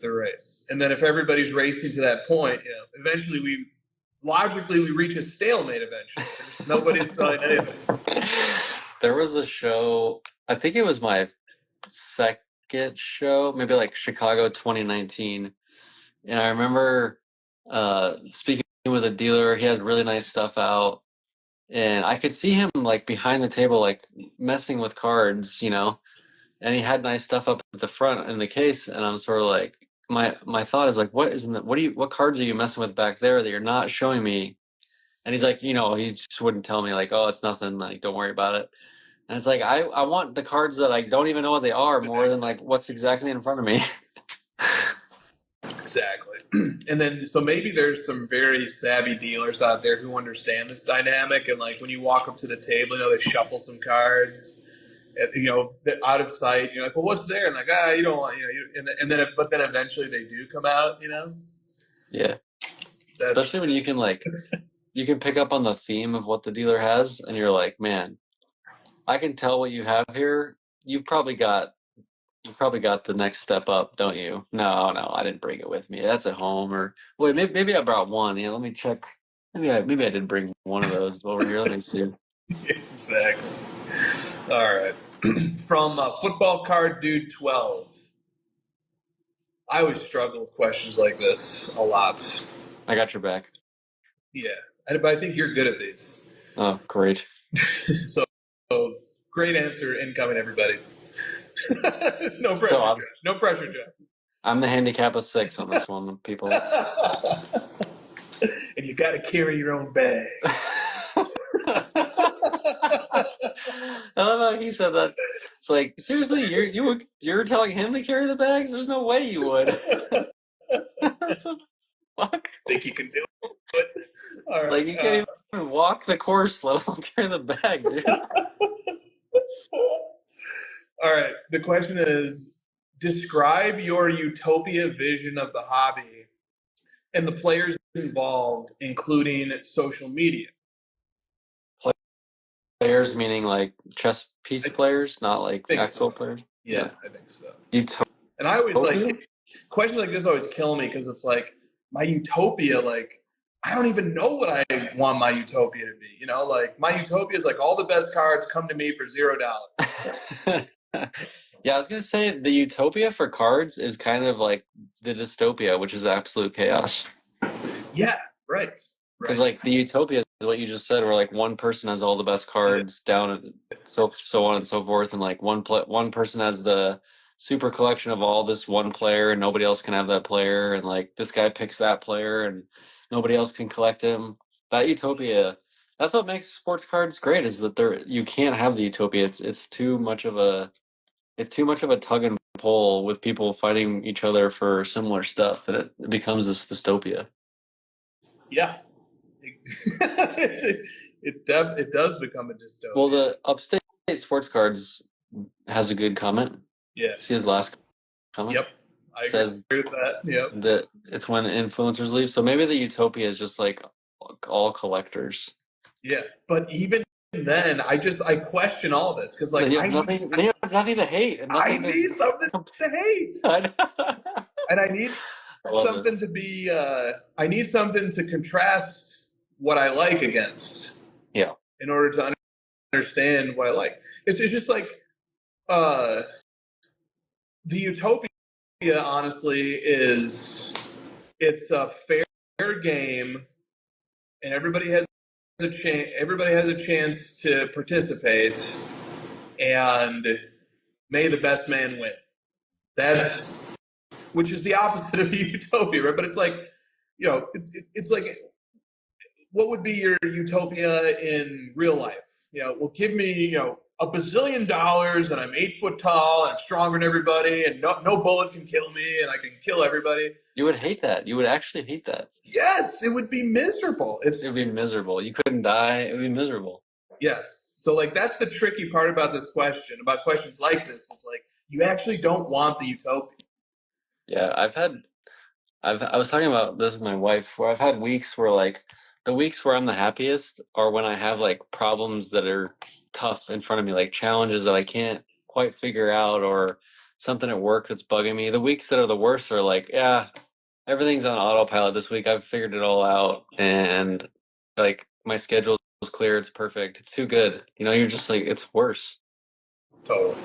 the race. And then if everybody's racing to that point, eventually we reach a stalemate. Eventually, nobody's selling anything. There was a show. I think it was my second show, maybe like Chicago 2019, and I remember speaking with a dealer. He had really nice stuff out, and I could see him like behind the table, like messing with cards, and he had nice stuff up at the front in the case, and I'm sort of like, my thought is like, what cards are you messing with back there that you're not showing me? And he's like, he just wouldn't tell me, like, oh, it's nothing, like, don't worry about it. And it's like, I want the cards that I don't even know what they are more than like what's exactly in front of me. Exactly. And then, so maybe there's some very savvy dealers out there who understand this dynamic. And like when you walk up to the table, they shuffle some cards, they're out of sight. You're like, well, what's there? And like, you don't want, but then eventually they do come out, Yeah. Especially when you can you can pick up on the theme of what the dealer has, and you're like, man, I can tell what you have here. You've probably got the next step up, don't you? No, I didn't bring it with me. That's at home. Or wait, maybe I brought one. Let me check. Maybe I did bring one of those over here. Let me see. Exactly. All right. From Football Card Dude 12. I always struggle with questions like this a lot. I got your back. Yeah, but I think you're good at these. Oh, great. So great answer incoming, everybody. No pressure. No pressure, Jeff. I'm the handicap of 6 on this one, people. And you got to carry your own bag. I love how he said that. It's like, seriously, you're telling him to carry the bags? There's no way you would. Fuck. Think you can do it? All right. Like, you can't even walk the course, let alone carry the bag, dude. All right. The question is, describe your utopia vision of the hobby and the players involved, including social media. Players meaning like chess piece players, not like actual players? Yeah, I think so. And I always questions like this always kill me because it's like, my utopia, like, I don't even know what I want my utopia to be. Like my utopia is like all the best cards come to me for $0. Yeah, I was going to say the utopia for cards is kind of like the dystopia, which is absolute chaos. Yeah, right. Because like the utopia is what you just said, where like one person has all the best cards down, and so on and so forth, and like one person has the super collection of all this one player, and nobody else can have that player, and like this guy picks that player, and nobody else can collect him. That utopia, that's what makes sports cards great, is that you can't have the utopia. It's too much of a tug and pull with people fighting each other for similar stuff, and it becomes this dystopia. Yeah. It does become a dystopia. Well, the Upstate Sports Cards has a good comment. Yeah. See his last comment? Yep. I agree with that. Yep. That it's when influencers leave. So maybe the utopia is just like all collectors. Yeah. But even then, I question all this because like they have nothing to hate. And I need something to hate. And I need something to be I need something to contrast what I like against. Yeah. In order to understand what I like. It's just like the utopia honestly it's a fair game, and everybody has a chance. Everybody has a chance to participate, and may the best man win. That's which is the opposite of utopia, right? But it's like, it's like, what would be your utopia in real life? Well, give me, $1 bazillion, and I'm 8 foot tall, and I'm stronger than everybody, and no bullet can kill me, and I can kill everybody. You would hate that. You would actually hate that. Yes, it would be miserable. It would be miserable. You couldn't die. It would be miserable. Yes. So, like, that's the tricky part about this question, about questions like this, is like, you actually don't want the utopia. Yeah, I was talking about this with my wife, where I've had weeks where, like, the weeks where I'm the happiest are when I have, like, problems that are tough in front of me, like challenges that I can't quite figure out, or something at work that's bugging me. The weeks that are the worst are like, yeah, everything's on autopilot this week. I've figured it all out, and, like, my schedule is clear. It's perfect. It's too good. You're just like, it's worse. Totally.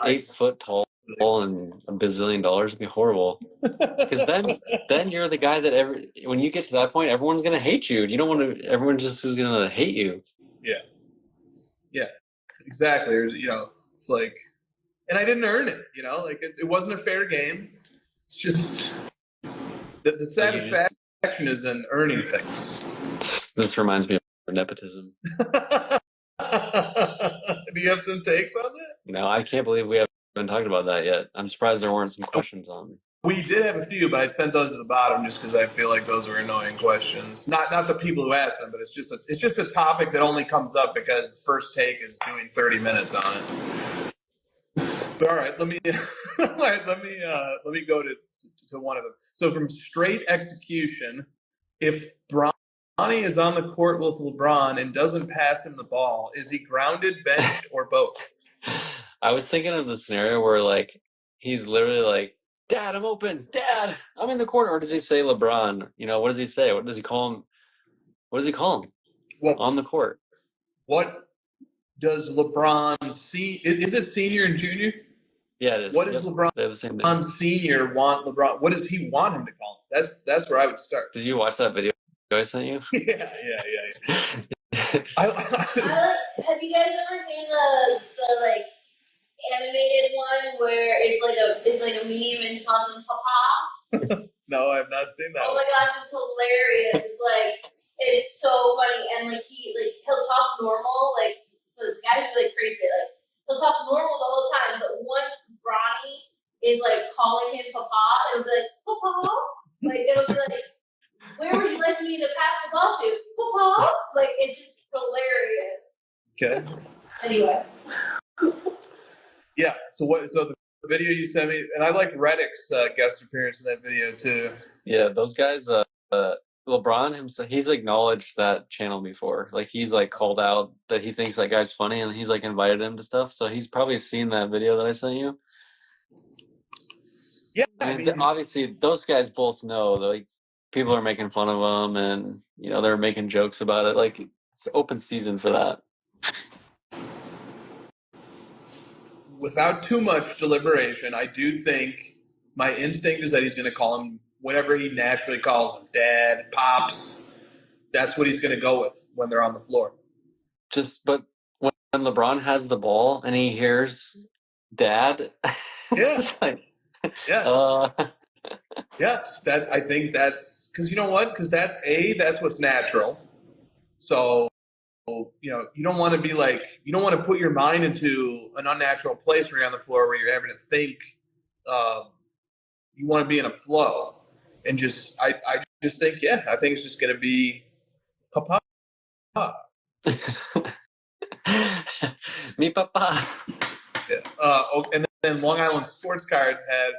8 foot tall and $1 bazillion would be horrible. Because then you're the guy that when you get to that point, everyone's gonna hate you. You don't want to. Everyone just is gonna hate you. Yeah, exactly. It's like, and I didn't earn it. Like it wasn't a fair game. It's just the satisfaction is in earning things. This reminds me of nepotism. Do you have some takes on that? No, I can't believe we haven't talked about that yet. I'm surprised there weren't some questions on. We did have a few, but I sent those to the bottom just because I feel like those were annoying questions. Not the people who asked them, but it's just a topic that only comes up because First Take is doing 30 minutes on it. But all right, let me go to one of them. So from Straight Execution, if Bronny is on the court with LeBron and doesn't pass him the ball, is he grounded, benched, or both? I was thinking of the scenario where, like, he's literally like, Dad, I'm open. Dad, I'm in the corner. Or does he say LeBron? What does he say? What does he call him? What does he call him? Well, on the court. What does LeBron see? Is it senior and junior? Yeah, it is. What does LeBron the same name. Senior want LeBron? What does he want him to call him? That's where I would start. Did you watch that video I sent you? Yeah. Have you guys ever seen the like animated one where it's like a meme and he calls him Papa? No, I have not seen that. Oh my gosh, it's hilarious. It's so funny, and he'll talk normal, so the guy who creates it, he'll talk normal the whole time, but once Bronny is calling him Papa, it'll be like, Papa? It'll be like, where would you like me to pass the ball to? Papa? It's just hilarious. Okay. Anyway. Yeah. So the video you sent me, and I like Reddick's guest appearance in that video too. Yeah, those guys. LeBron himself, he's acknowledged that channel before. He's called out that he thinks that guy's funny, and he's invited him to stuff. So he's probably seen that video that I sent you. Yeah, I mean, obviously those guys both know people are making fun of them, and they're making jokes about it. It's open season for that. Without too much deliberation, I do think my instinct is that he's going to call him whatever he naturally calls him, Dad, Pops. That's what he's going to go with when they're on the floor. But when LeBron has the ball and he hears Dad, yeah, yeah, yes. I think that's because you know what? Because that's what's natural. So. You don't want to be you don't want to put your mind into an unnatural place where you're on the floor where you're having to think. You want to be in a flow, and I just think, I think it's just going to be Papa. Me Papa. Yeah. And then Long Island Sports Cards had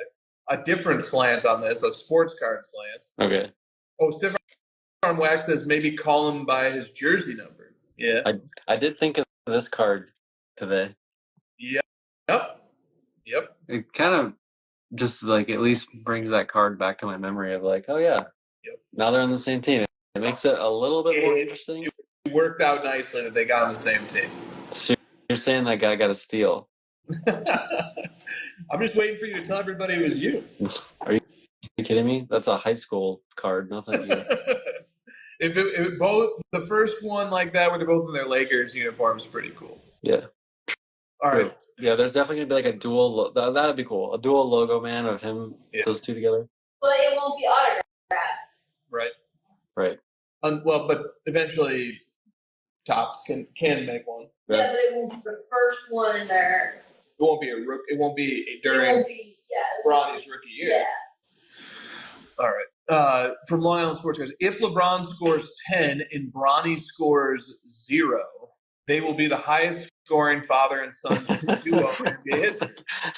a different slant on this, a sports card slant. Okay. Oh, Stiff Arm Wax says maybe call him by his jersey number. Yeah. I did think of this card today. Yep. It kind of just at least brings that card back to my memory of oh yeah. Yep. Now they're on the same team. It makes it a little bit more interesting. It worked out nicely that they got on the same team. So you're saying that guy got a steal? I'm just waiting for you to tell everybody it was you. Are you you kidding me? That's a high school card. No, thank you. if both the first one like that, where they're both in their Lakers uniforms, is pretty cool. Yeah. All right. Yeah, there's definitely gonna be like a dual. That'd be cool. A dual logo man of him, those two together. But it won't be autographed. Right. Right. Well, but eventually, Topps can make one. Yeah, but it won't be the first one in there. It won't be It won't be during Bronny's rookie year. Yeah. All right. From Long Island Sports Guys, if LeBron scores 10 and Bronny scores 0, they will be the highest scoring father and son duo in NBA history.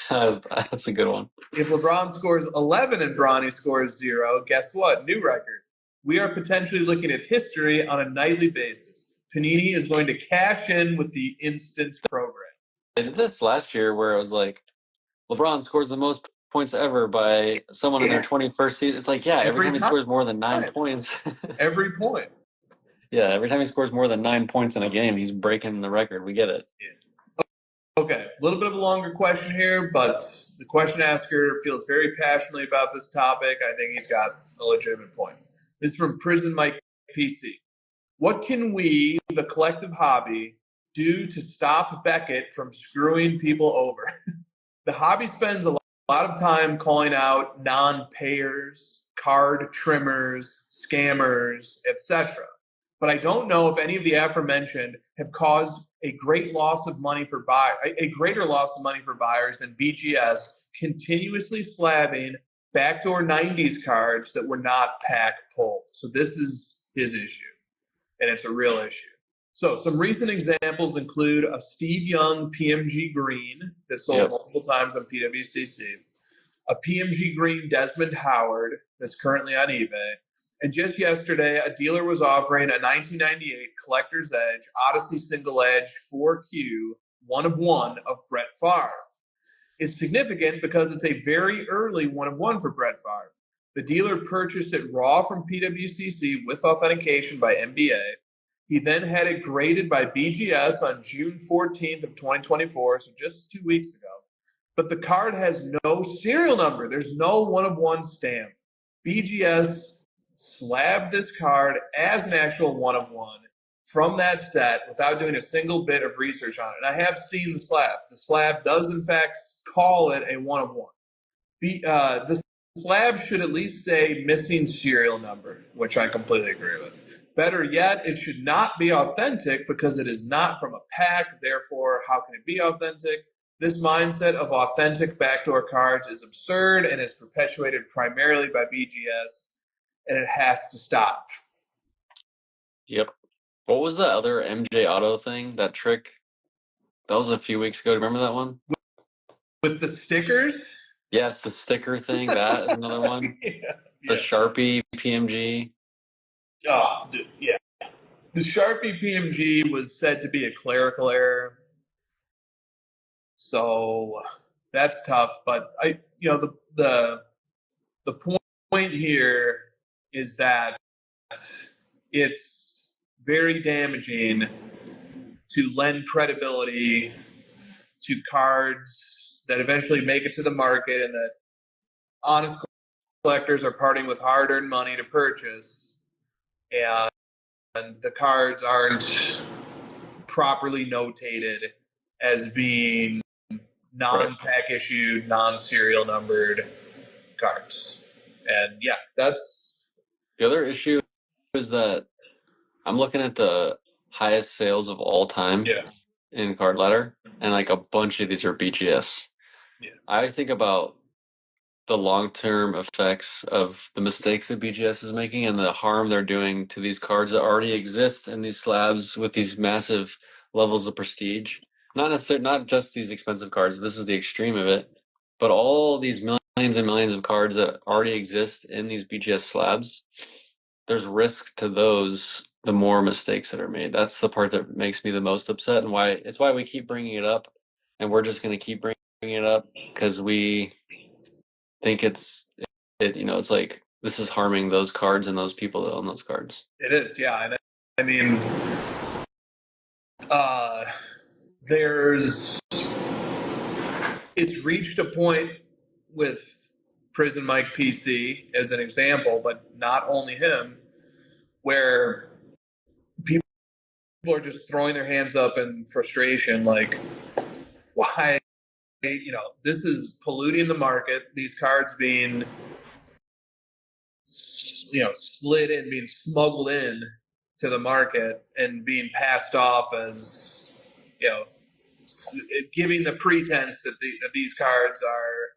That's a good one. If LeBron scores 11 and Bronny scores 0, guess what? New record. We are potentially looking at history on a nightly basis. Panini is going to cash in with the instant program. They did this last year where it was like LeBron scores the most points ever by someone in their 21st season. It's like, every time he scores more than 9 points. Every point. Yeah, every time he scores more than 9 points in a game, he's breaking the record. We get it. Yeah. Okay, a little bit of a longer question here, but the question asker feels very passionately about this topic. I think he's got a legitimate point. This is from Prison Mike PC. What can we, the collective hobby, do to stop Beckett from screwing people over? The hobby spends a lot of time calling out non-payers, card trimmers, scammers, etc. But I don't know if any of the aforementioned have caused a greater loss of money for buyers than BGS continuously slabbing backdoor 90s cards that were not pack pulled. So this is his issue, and it's a real issue. So some recent examples include a Steve Young PMG Green that sold multiple times on PWCC, a PMG Green Desmond Howard that's currently on eBay, and just yesterday, a dealer was offering a 1998 Collector's Edge Odyssey Single Edge 4Q 1/1 of Brett Favre. It's significant because it's a very early 1/1 for Brett Favre. The dealer purchased it raw from PWCC with authentication by NBA. He then had it graded by BGS on June 14th of 2024, so just 2 weeks ago. But the card has no serial number. There's no 1/1 stamp. BGS slabbed this card as an actual 1/1 from that set without doing a single bit of research on it. And I have seen the slab. The slab does, in fact, call it a 1/1. The slab should at least say missing serial number, which I completely agree with. Better yet, it should not be authentic because it is not from a pack. Therefore, how can it be authentic? This mindset of authentic backdoor cards is absurd and is perpetuated primarily by BGS, and it has to stop. Yep. What was the other MJ Auto thing? That trick? That was a few weeks ago. Remember that one? With the stickers? Yes, the sticker thing. That is another one. The Sharpie PMG. Oh, dude, yeah. The Sharpie PMG was said to be a clerical error. So that's tough. But the point here is that it's very damaging to lend credibility to cards that eventually make it to the market and that honest collectors are parting with hard-earned money to purchase, and the cards aren't properly notated as being non-pack issued, non-serial numbered cards. And yeah, that's the other issue is that I'm looking at the highest sales of all time in card ladder, and like a bunch of these are BGS. Yeah. I think about the long-term effects of the mistakes that BGS is making and the harm they're doing to these cards that already exist in these slabs with these massive levels of prestige. Not just these expensive cards. This is the extreme of it, but all these millions and millions of cards that already exist in these BGS slabs. There's risk to those. The more mistakes that are made. That's the part that makes me the most upset, and why we keep bringing it up, and we're just going to keep bringing it up because we think it's like this is harming those cards and those people that own those cards. It is, yeah. And I mean, it's reached a point with Prison Mike PC as an example, but not only him, where people are just throwing their hands up in frustration, like, why? This is polluting the market. These cards being, slid in, being smuggled in to the market and being passed off as, giving the pretense that these cards are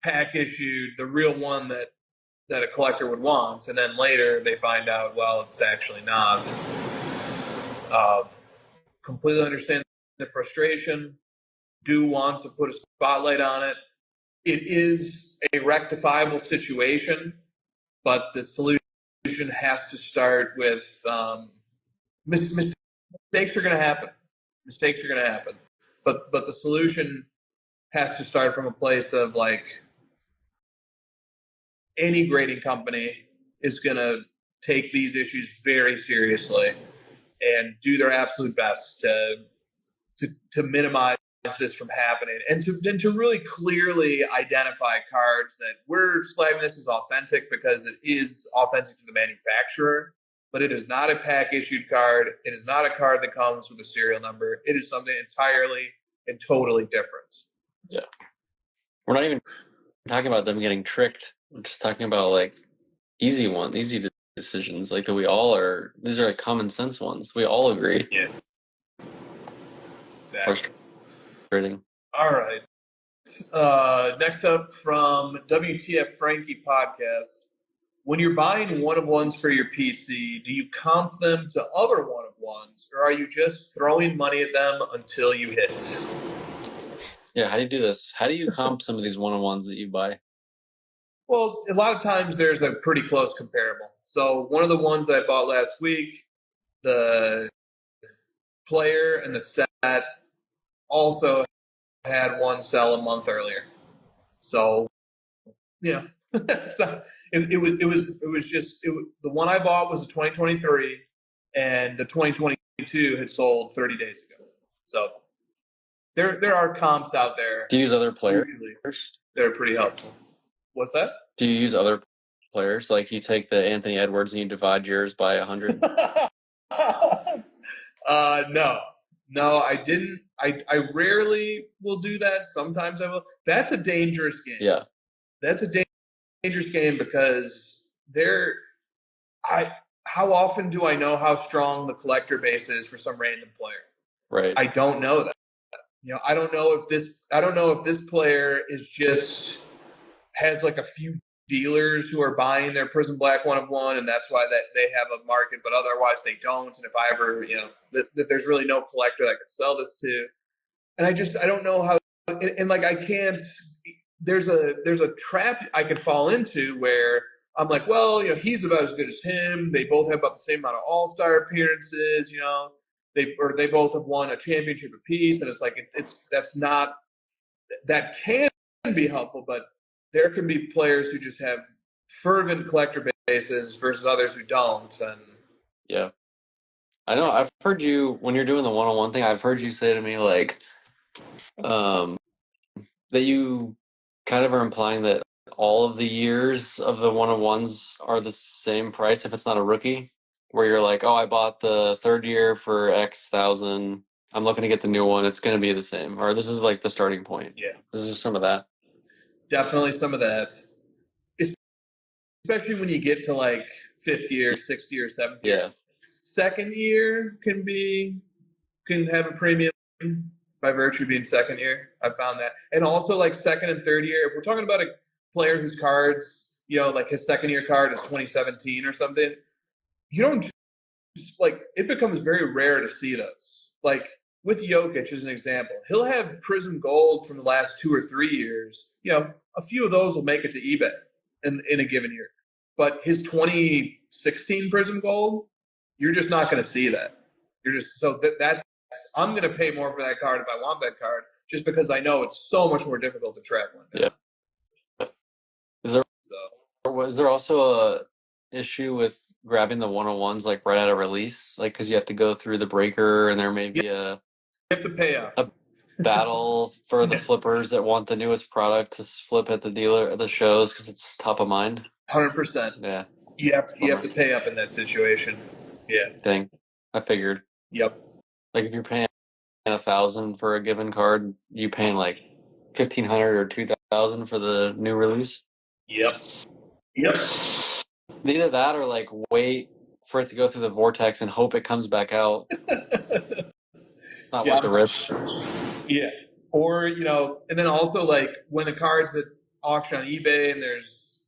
pack issued, the real one that a collector would want, and then later they find out, well, it's actually not. Completely understand the frustration. Do want to put a spotlight on it. It is a rectifiable situation, but the solution has to start with mistakes are going to happen. Mistakes are going to happen, but the solution has to start from a place of, like, any grading company is going to take these issues very seriously and do their absolute best to minimize this from happening, and to really clearly identify cards that we're slamming this as authentic because it is authentic to the manufacturer, but it is not a pack issued card. It is not a card that comes with a serial number. It is something entirely and totally different. Yeah. We're not even talking about them getting tricked. We're just talking about, like, easy decisions, like, that we all are. These are, like, common sense ones. We all agree. Yeah. Exactly. Frustrating. All right. Next up from WTF Frankie podcast. When you're buying one-of-ones for your PC, do you comp them to other one-of-ones, or are you just throwing money at them until you hit? Yeah, how do you do this? How do you comp some of these one-of-ones that you buy? Well, a lot of times there's a pretty close comparable. So one of the ones that I bought last week, the player and the set also had one sell a month earlier. So, it was just the one I bought was the 2023, and the 2022 had sold 30 days ago. So there are comps out there. Do you use other players? They're pretty helpful. What's that? Do you use other players? Like, you take the Anthony Edwards and you divide yours by 100? No, I didn't. I rarely will do that. Sometimes I will. That's a dangerous game. Yeah. That's a dangerous game because how often do I know how strong the collector base is for some random player? Right. I don't know that. I don't know if this player is just has like a few dealers who are buying their Prism Black one-of-one, and that's why that they have a market, but otherwise they don't. And if I ever, that there's really no collector that I could sell this to, and I don't know how. And like, I can't. There's a trap I could fall into where I'm like, well, he's about as good as him. They both have about the same amount of All-Star appearances. They both have won a championship apiece, and it's like that can be helpful, but there can be players who just have fervent collector bases versus others who don't. And yeah, I know. I've heard you, when you're doing the one-on-one thing, I've heard you say to me, like, that you kind of are implying that all of the years of the one-on-ones are the same price if it's not a rookie, where you're like, oh, I bought the third year for X thousand. I'm looking to get the new one. It's going to be the same. Or this is like the starting point. Yeah. This is some of that. Definitely some of that. Especially when you get to like fifth year, sixth year, seventh year. Yeah. Second year can have a premium by virtue of being second year. I've found that. And also, like, second and third year, if we're talking about a player whose cards, like his second year card is 2017 or something, you don't just, like, it becomes very rare to see those. Like, with Jokic as an example, he'll have Prism Gold from the last 2 or 3 years. A few of those will make it to eBay in a given year. But his 2016 Prism Gold, you're just not going to see that. That's I'm going to pay more for that card if I want that card, just because I know it's so much more difficult to track one down. Yeah. Was there also a issue with grabbing the one-on-ones, like, right out of release? Like, because you have to go through the breaker, and there may be you have to pay up. battle for the flippers that want the newest product to flip at the shows because it's top of mind. 100%. Yeah. You have to pay up in that situation. Yeah. Dang. I figured. Yep. Like if you're paying $1,000 for a given card, you paying like $1,500 or $2,000 for the new release. Yep. Either that or like wait for it to go through the vortex and hope it comes back out. Not worth the risk. Yeah. Or, and then also like when the card's at auction on eBay and there's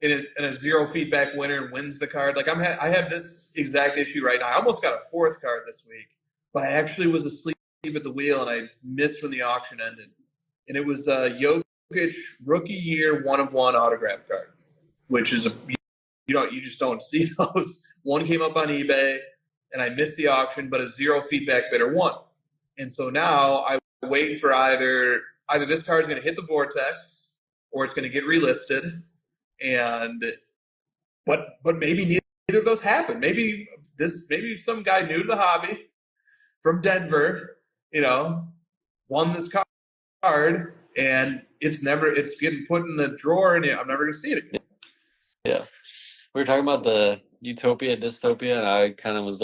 a zero feedback winner wins the card. Like I have this exact issue right now. I almost got a fourth card this week, but I actually was asleep at the wheel and I missed when the auction ended. And it was the Jokic rookie year 1-of-1 autograph card, which is you just don't see those. One came up on eBay and I missed the auction, but a zero feedback bidder won. And so now I wait for either this card is going to hit the vortex or it's going to get relisted. But maybe neither of those happen. Maybe some guy new to the hobby from Denver, won this card and it's getting put in the drawer and I'm never going to see it again. Yeah. We were talking about the utopia, dystopia, and I kind of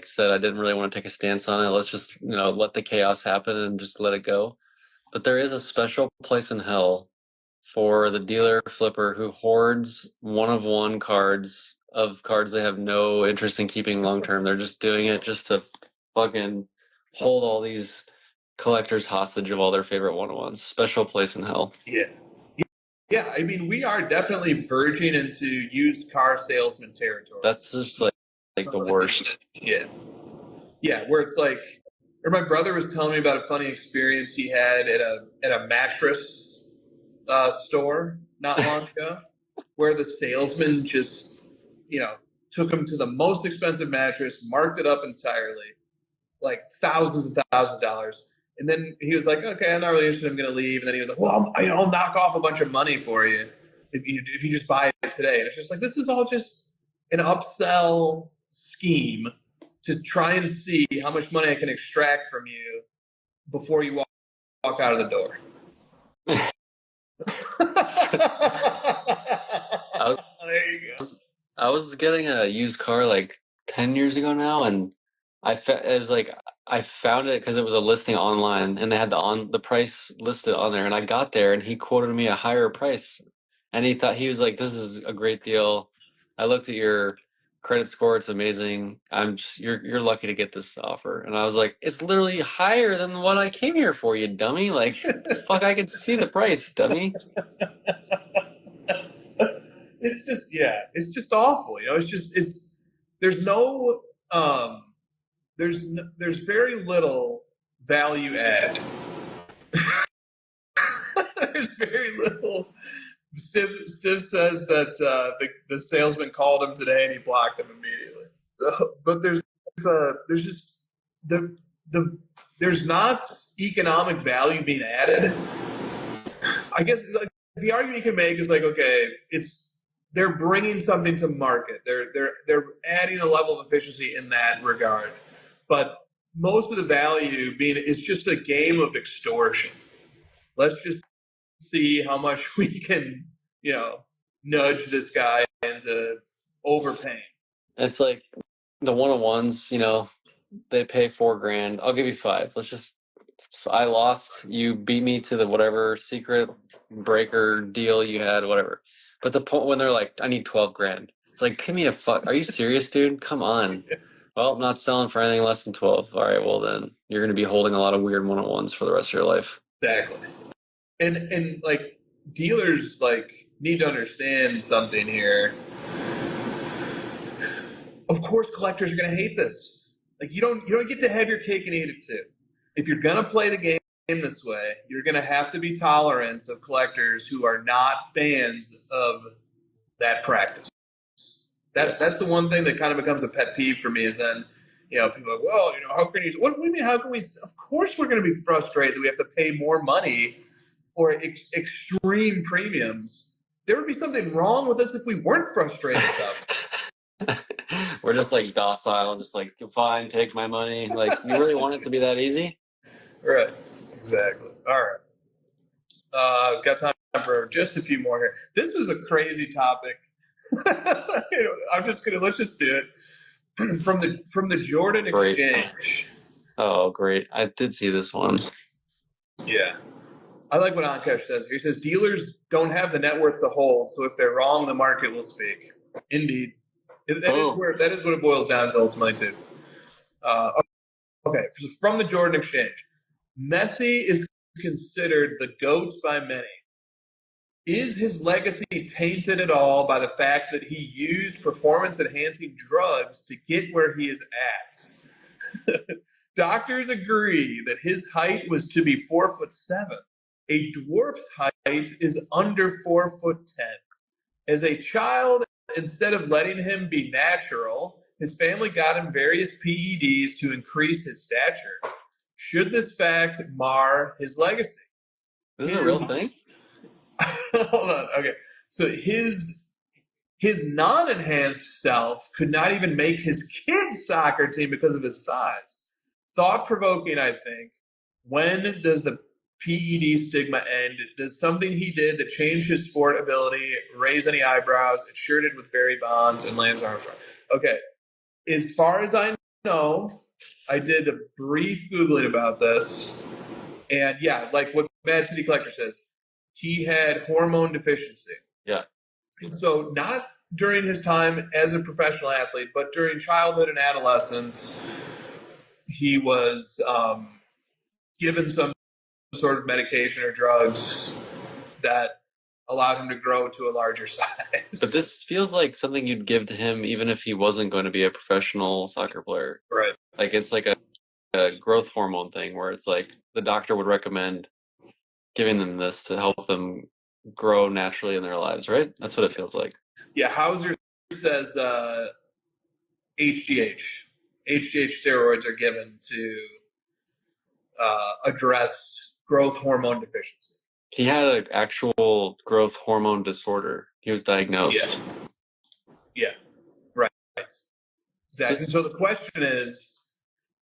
said I didn't really want to take a stance on it. Let's just, let the chaos happen and just let it go. But there is a special place in hell for the dealer flipper who hoards 1-of-1 cards of cards they have no interest in keeping long term. They're just doing it just to fucking hold all these collectors hostage of all their favorite 1-of-1s. Special place in hell. Yeah. Yeah, I mean, we are definitely verging into used car salesman territory. That's just like the worst. Yeah. Yeah, where it's like, or my brother was telling me about a funny experience he had at a mattress store not long ago, where the salesman just, took him to the most expensive mattress, marked it up entirely, like thousands and thousands of dollars. And then he was like, okay, I'm not really interested. I'm going to leave. And then he was like, well, I'll knock off a bunch of money for you if you just buy it today. And it's just like, this is all just an upsell scheme to try and see how much money I can extract from you before you walk out of the door. There you go. I was getting a used car like 10 years ago now, and I found it because it was a listing online, and they had the price listed on there. And I got there, and he quoted me a higher price, and he was like, "This is a great deal. I looked at your credit score; it's amazing. You're lucky to get this offer." And I was like, "It's literally higher than what I came here for, you dummy! Like, fuck, I can see the price, dummy." It's just awful. There's very little value add. There's very little. Stiv says that the salesman called him today and he blocked him immediately. But there's not economic value being added. I guess the argument you can make is like, okay, they're bringing something to market. They're adding a level of efficiency in that regard. But most of the value is just a game of extortion. Let's just see how much we can, nudge this guy into overpaying. It's like the 1-of-1s, they pay $4,000. I'll give you $5,000. I lost. You beat me to the whatever secret breaker deal you had, whatever. But the point when they're like, I need $12,000. It's like, give me a fuck. Are you serious, dude? Come on. Well, I'm not selling for anything less than 12. All right, well then you're going to be holding a lot of weird 1-of-1s for the rest of your life. Exactly. And like dealers need to understand something here. Of course, collectors are going to hate this. Like you don't get to have your cake and eat it too. If you're going to play the game this way, you're going to have to be tolerant of collectors who are not fans of that practice. That's the one thing that kind of becomes a pet peeve for me is then, people are like, well, how can you, what do you mean, how can we, of course we're going to be frustrated that we have to pay more money or extreme premiums. There would be something wrong with us if we weren't frustrated about it. We're just like docile, just like fine, take my money. Like, you really want it to be that easy? Right. Exactly. All right. Got time for just a few more here. This is a crazy topic. Let's just do it. From the Jordan Great. exchange. Oh, great. I did see this one. Yeah. I like what Ankesh says here. He says dealers don't have the net worth to hold, so if they're wrong, the market will speak. Indeed. That is what it boils down to ultimately too. Okay, from the Jordan exchange. Messi is considered the GOAT by many. Is his legacy tainted at all by the fact that he used performance-enhancing drugs to get where he is at? Doctors agree that his height was to be 4'7". A dwarf's height is under 4'10". As a child, instead of letting him be natural, his family got him various PEDs to increase his stature. Should this fact mar his legacy? This is a real thing? Hold on. Okay. So his non-enhanced self could not even make his kids' soccer team because of his size. Thought-provoking, I think. When does the PED stigma end? Does something he did that changed his sport ability raise any eyebrows? It sure did with Barry Bonds and Lance Armstrong. Okay. As far as I know, I did a brief Googling about this. And yeah, like what Mad City Collector says, he had hormone deficiency. Yeah. And so not during his time as a professional athlete, but during childhood and adolescence, he was given some sort of medication or drugs that allowed him to grow to a larger size. But this feels like something you'd give to him even if he wasn't going to be a professional soccer player. Right. Like, it's like a growth hormone thing where it's like the doctor would recommend giving them this to help them grow naturally in their lives, right? That's what it feels like. Yeah, Hauser says HGH. HGH steroids are given to address growth hormone deficiency. He had an actual growth hormone disorder. He was diagnosed. Yeah. Right. Exactly. So the question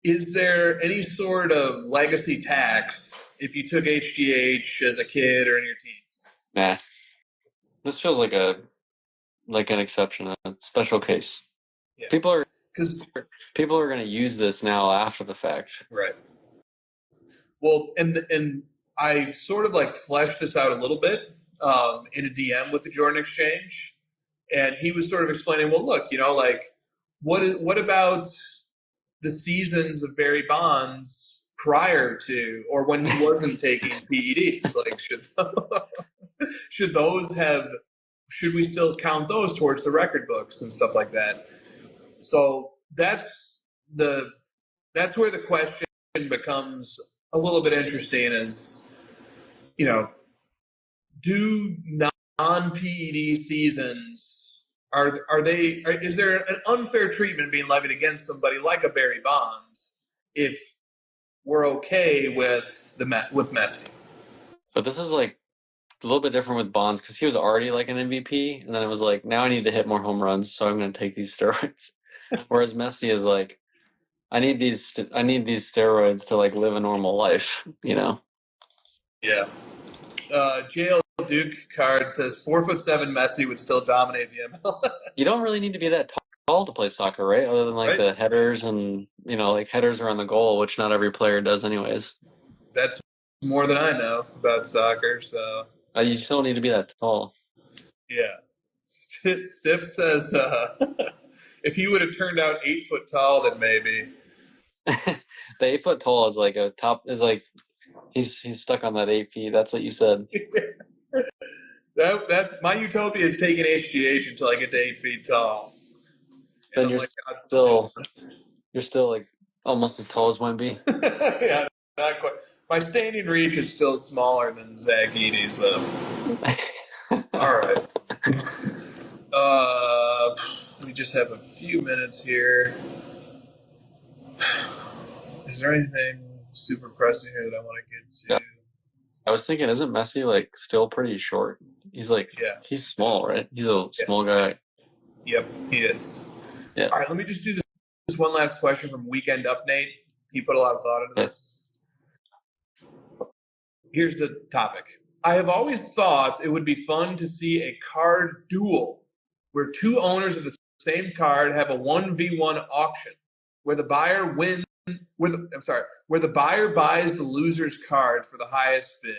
is there any sort of legacy tax if you took HGH as a kid or in your teens? Nah. This feels like an exception, a special case. Yeah. People are going to use this now after the fact. Right. Well, and I sort of like fleshed this out a little bit in a DM with the Jordan Exchange, and he was sort of explaining, well, look, like what about the seasons of Barry Bonds prior to or when he wasn't taking PEDs? Like, should we still count those towards the record books and stuff like that? So that's where the question becomes a little bit interesting is, do non-PED seasons is there an unfair treatment being levied against somebody like a Barry Bonds if we're okay with Messi? But this is like a little bit different with Bonds because he was already like an MVP, and then it was like, now I need to hit more home runs, so I'm going to take these steroids. Whereas Messi is like, I need these steroids to like live a normal life, Yeah. JL Duke card says 4'7" Messi would still dominate the MLS. You don't really need to be that tall to play soccer, right? Other than like the headers and like headers around the goal, which not every player does anyways. That's more than I know about soccer, so you still need to be that tall. Yeah. Stiff says if he would have turned out 8 foot tall, then maybe. The 8 foot tall is like he's stuck on that 8 feet. That's what you said. That's my utopia is taking HGH until I get to 8 feet tall. Then you're still like almost as tall as Wemby. Yeah, not quite. My standing reach is still smaller than Zach Edey's, though. All right. We just have a few minutes here. Is there anything super pressing here that I want to get to? Yeah. I was thinking, isn't Messi like still pretty short? He's like, he's small, right? He's a small guy. Yep, he is. Yeah. All right, let me just do this one last question from Weekend Up Nate. He put a lot of thought into this. Here's the topic. I have always thought it would be fun to see a card duel where two owners of the same card have a 1v1 auction where the buyer buys the loser's card for the highest bid.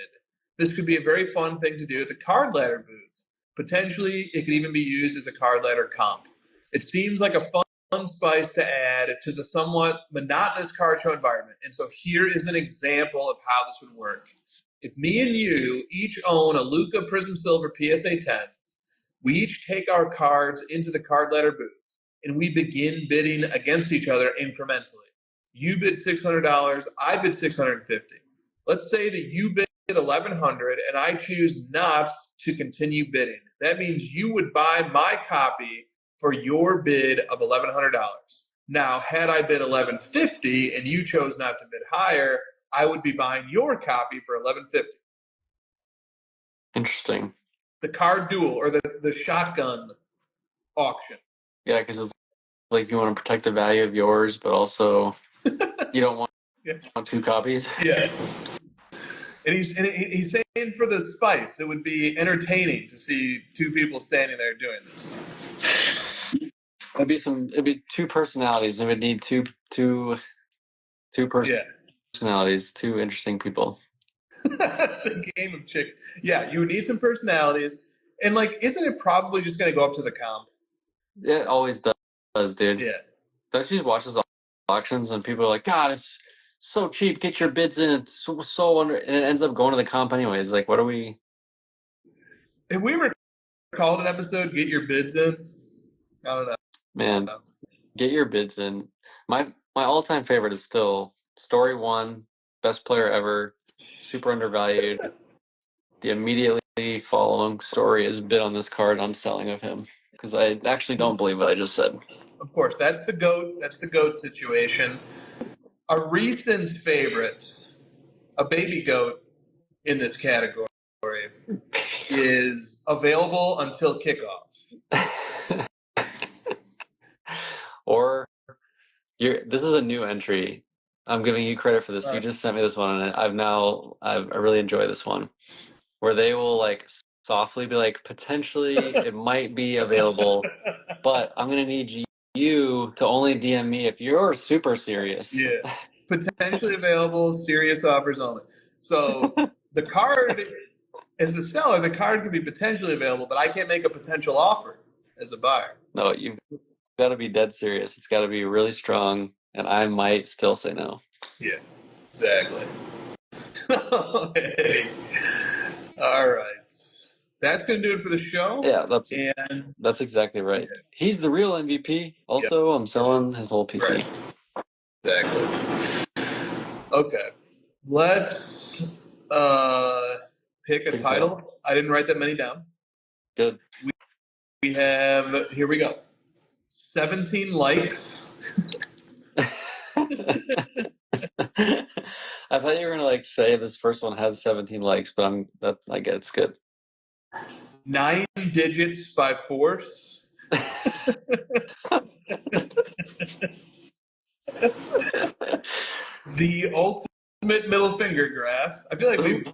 This could be a very fun thing to do at the card ladder booth. Potentially, it could even be used as a card ladder comp. It seems like a fun spice to add to the somewhat monotonous card show environment. And so here is an example of how this would work. If me and you each own a Luca Prism Silver PSA 10, we each take our cards into the card ladder booth and we begin bidding against each other incrementally. You bid $600, I bid $650. Let's say that you bid $1,100 and I choose not to continue bidding. That means you would buy my copy for your bid of $1,100. Now, had I bid $1,150 and you chose not to bid higher, I would be buying your copy for $1,150. Interesting. The card duel or the shotgun auction. Yeah, because it's like you want to protect the value of yours, but also you don't want two copies. Yeah. And he's saying for the spice, it would be entertaining to see two people standing there doing this. It'd be two personalities. It would need two personalities, two interesting people. It's a game of chick. Yeah, you would need some personalities. And like, isn't it probably just going to go up to the comp? Yeah, it always does, dude. Yeah. Don't you watch those auctions and people are like, God, it's so cheap. Get your bids in. It's so under, and it ends up going to the comp anyways. Like, what are we? Have we ever called an episode "Get Your Bids In"? I don't know. Man, get your bids in. My all-time favorite is still Story 1, best player ever, super undervalued. The immediately following story is bid on this card. I'm selling of him because I actually don't believe what I just said. Of course, that's the GOAT. That's the GOAT situation. A recent favorite, a baby GOAT in this category, is available until kickoff. Or this is a new entry. I'm giving you credit for this. Right. You just sent me this one, and I really enjoy this one, where they will like softly be like, potentially it might be available, but I'm gonna need you to only DM me if you're super serious. Yeah, potentially available, serious offers only. So the card, as the seller, the card could be potentially available, but I can't make a potential offer as a buyer. No, you've got to be dead serious. It's got to be really strong, and I might still say no. Yeah, exactly. Hey. All right. That's going to do it for the show. Yeah, that's exactly right. Yeah. He's the real MVP. Also, I'm selling his whole PC. Right. Exactly. Okay. Let's pick a title. I didn't write that many down. Good. We have, here we go. 17 likes. I thought you were gonna like say this first one has 17 likes, but I get it's good. 9 digits by force. The ultimate middle finger graph. I feel like we've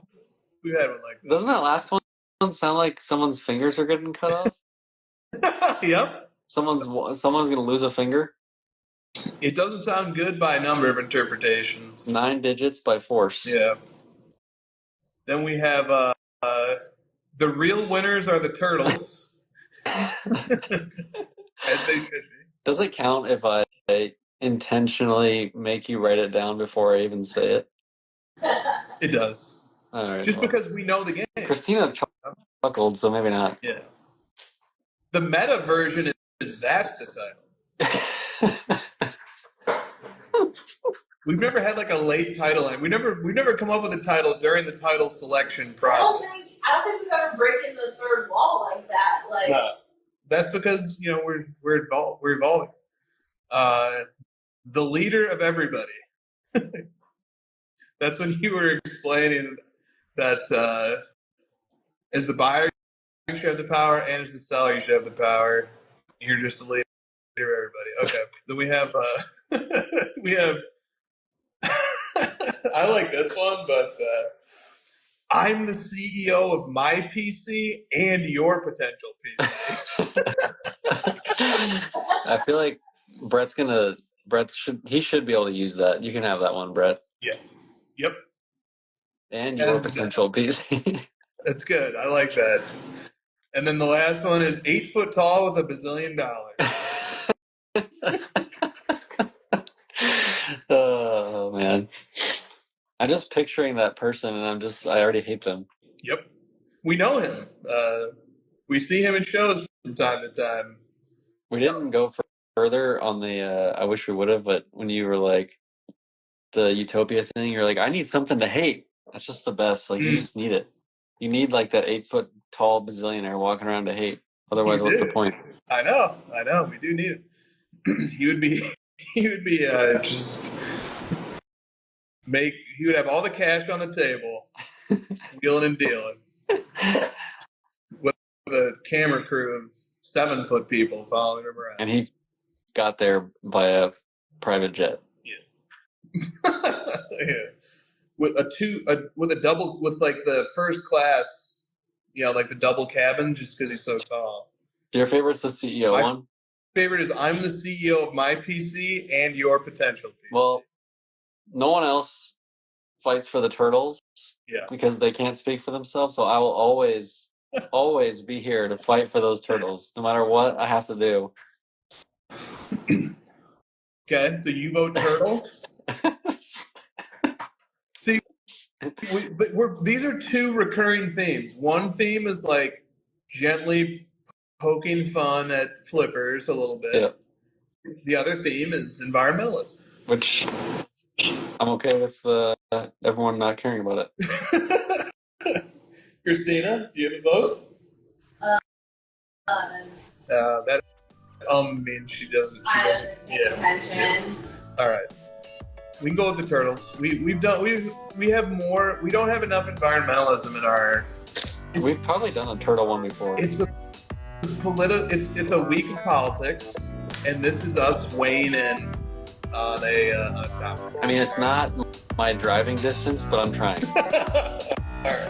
had one like that. Doesn't that last one sound like someone's fingers are getting cut off? Yep. Someone's gonna lose a finger. It doesn't sound good by a number of interpretations. 9 digits by force. Yeah. Then we have the real winners are the turtles. As they should be. Does it count if I intentionally make you write it down before I even say it? It does. All right. Just because we know the game. Christina chuckled, so maybe not. Yeah. The meta version is that's the title. We've never had like a late title, and we've never come up with a title during the title selection process. I don't think we've ever broken the third wall like that. Like that's because we're evolving. The leader of everybody. That's when you were explaining that as the buyer you should have the power, and as the seller you should have the power. You're just the leader. everybody. Okay, then we have we have. I like this one, but I'm the CEO of my PC and your potential PC. I feel like Brett should be able to use that. You can have that one, Brett. Yeah. Yep. And your potential PC. That's good. I like that. And then the last one is 8 foot tall with $1 bazillion. Oh man. I'm just picturing that person and I already hate them. Yep. We know him. We see him in shows from time to time. We didn't go further on the I wish we would have, but when you were like the Utopia thing, you're like, I need something to hate. That's just the best. Like you just need it. You need like that 8 foot tall bazillionaire walking around to hate. Otherwise, what's the point? I know. We do need it. He would be he would have all the cash on the table, wheeling and dealing, with a camera crew of 7 foot people following him around. And he got there by a private jet. Yeah. Yeah. With like the first class, like the double cabin, just because he's so tall. Your favorite's the CEO one? Favorite is I'm the CEO of my PC and your potential PC. Well, no one else fights for the turtles because they can't speak for themselves. So I will always be here to fight for those turtles, no matter what I have to do. Okay, so you vote turtles? See, these are 2 recurring themes. One theme is like gently poking fun at flippers a little bit. Yeah. The other theme is environmentalism. Which I'm okay with everyone not caring about it. Christina, do you have a vote? That means she doesn't. Yeah. All right. We can go with the turtles. We have more. We don't have enough environmentalism in our. We've probably done a turtle one before. It's a week of politics, and this is us weighing in on a topic. I mean, it's not my driving distance, but I'm trying. All right.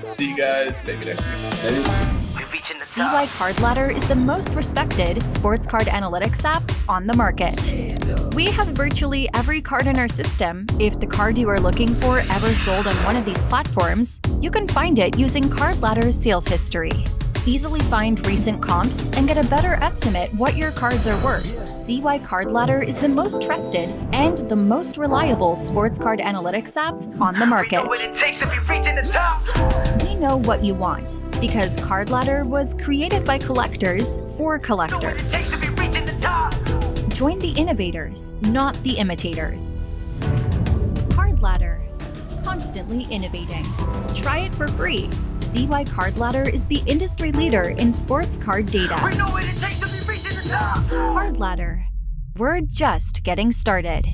See you guys maybe next week. CY Card Ladder is the most respected sports card analytics app on the market. We have virtually every card in our system. If the card you are looking for ever sold on one of these platforms, you can find it using Card Ladder's sales history. Easily find recent comps and get a better estimate what your cards are worth. CY Card Ladder is the most trusted and the most reliable sports card analytics app on the market. We know what you want, because Card Ladder was created by collectors for collectors. Join the innovators, not the imitators. Card Ladder, constantly innovating. Try it for free. CY Card Ladder is the industry leader in sports card data. Card Ladder, we're just getting started.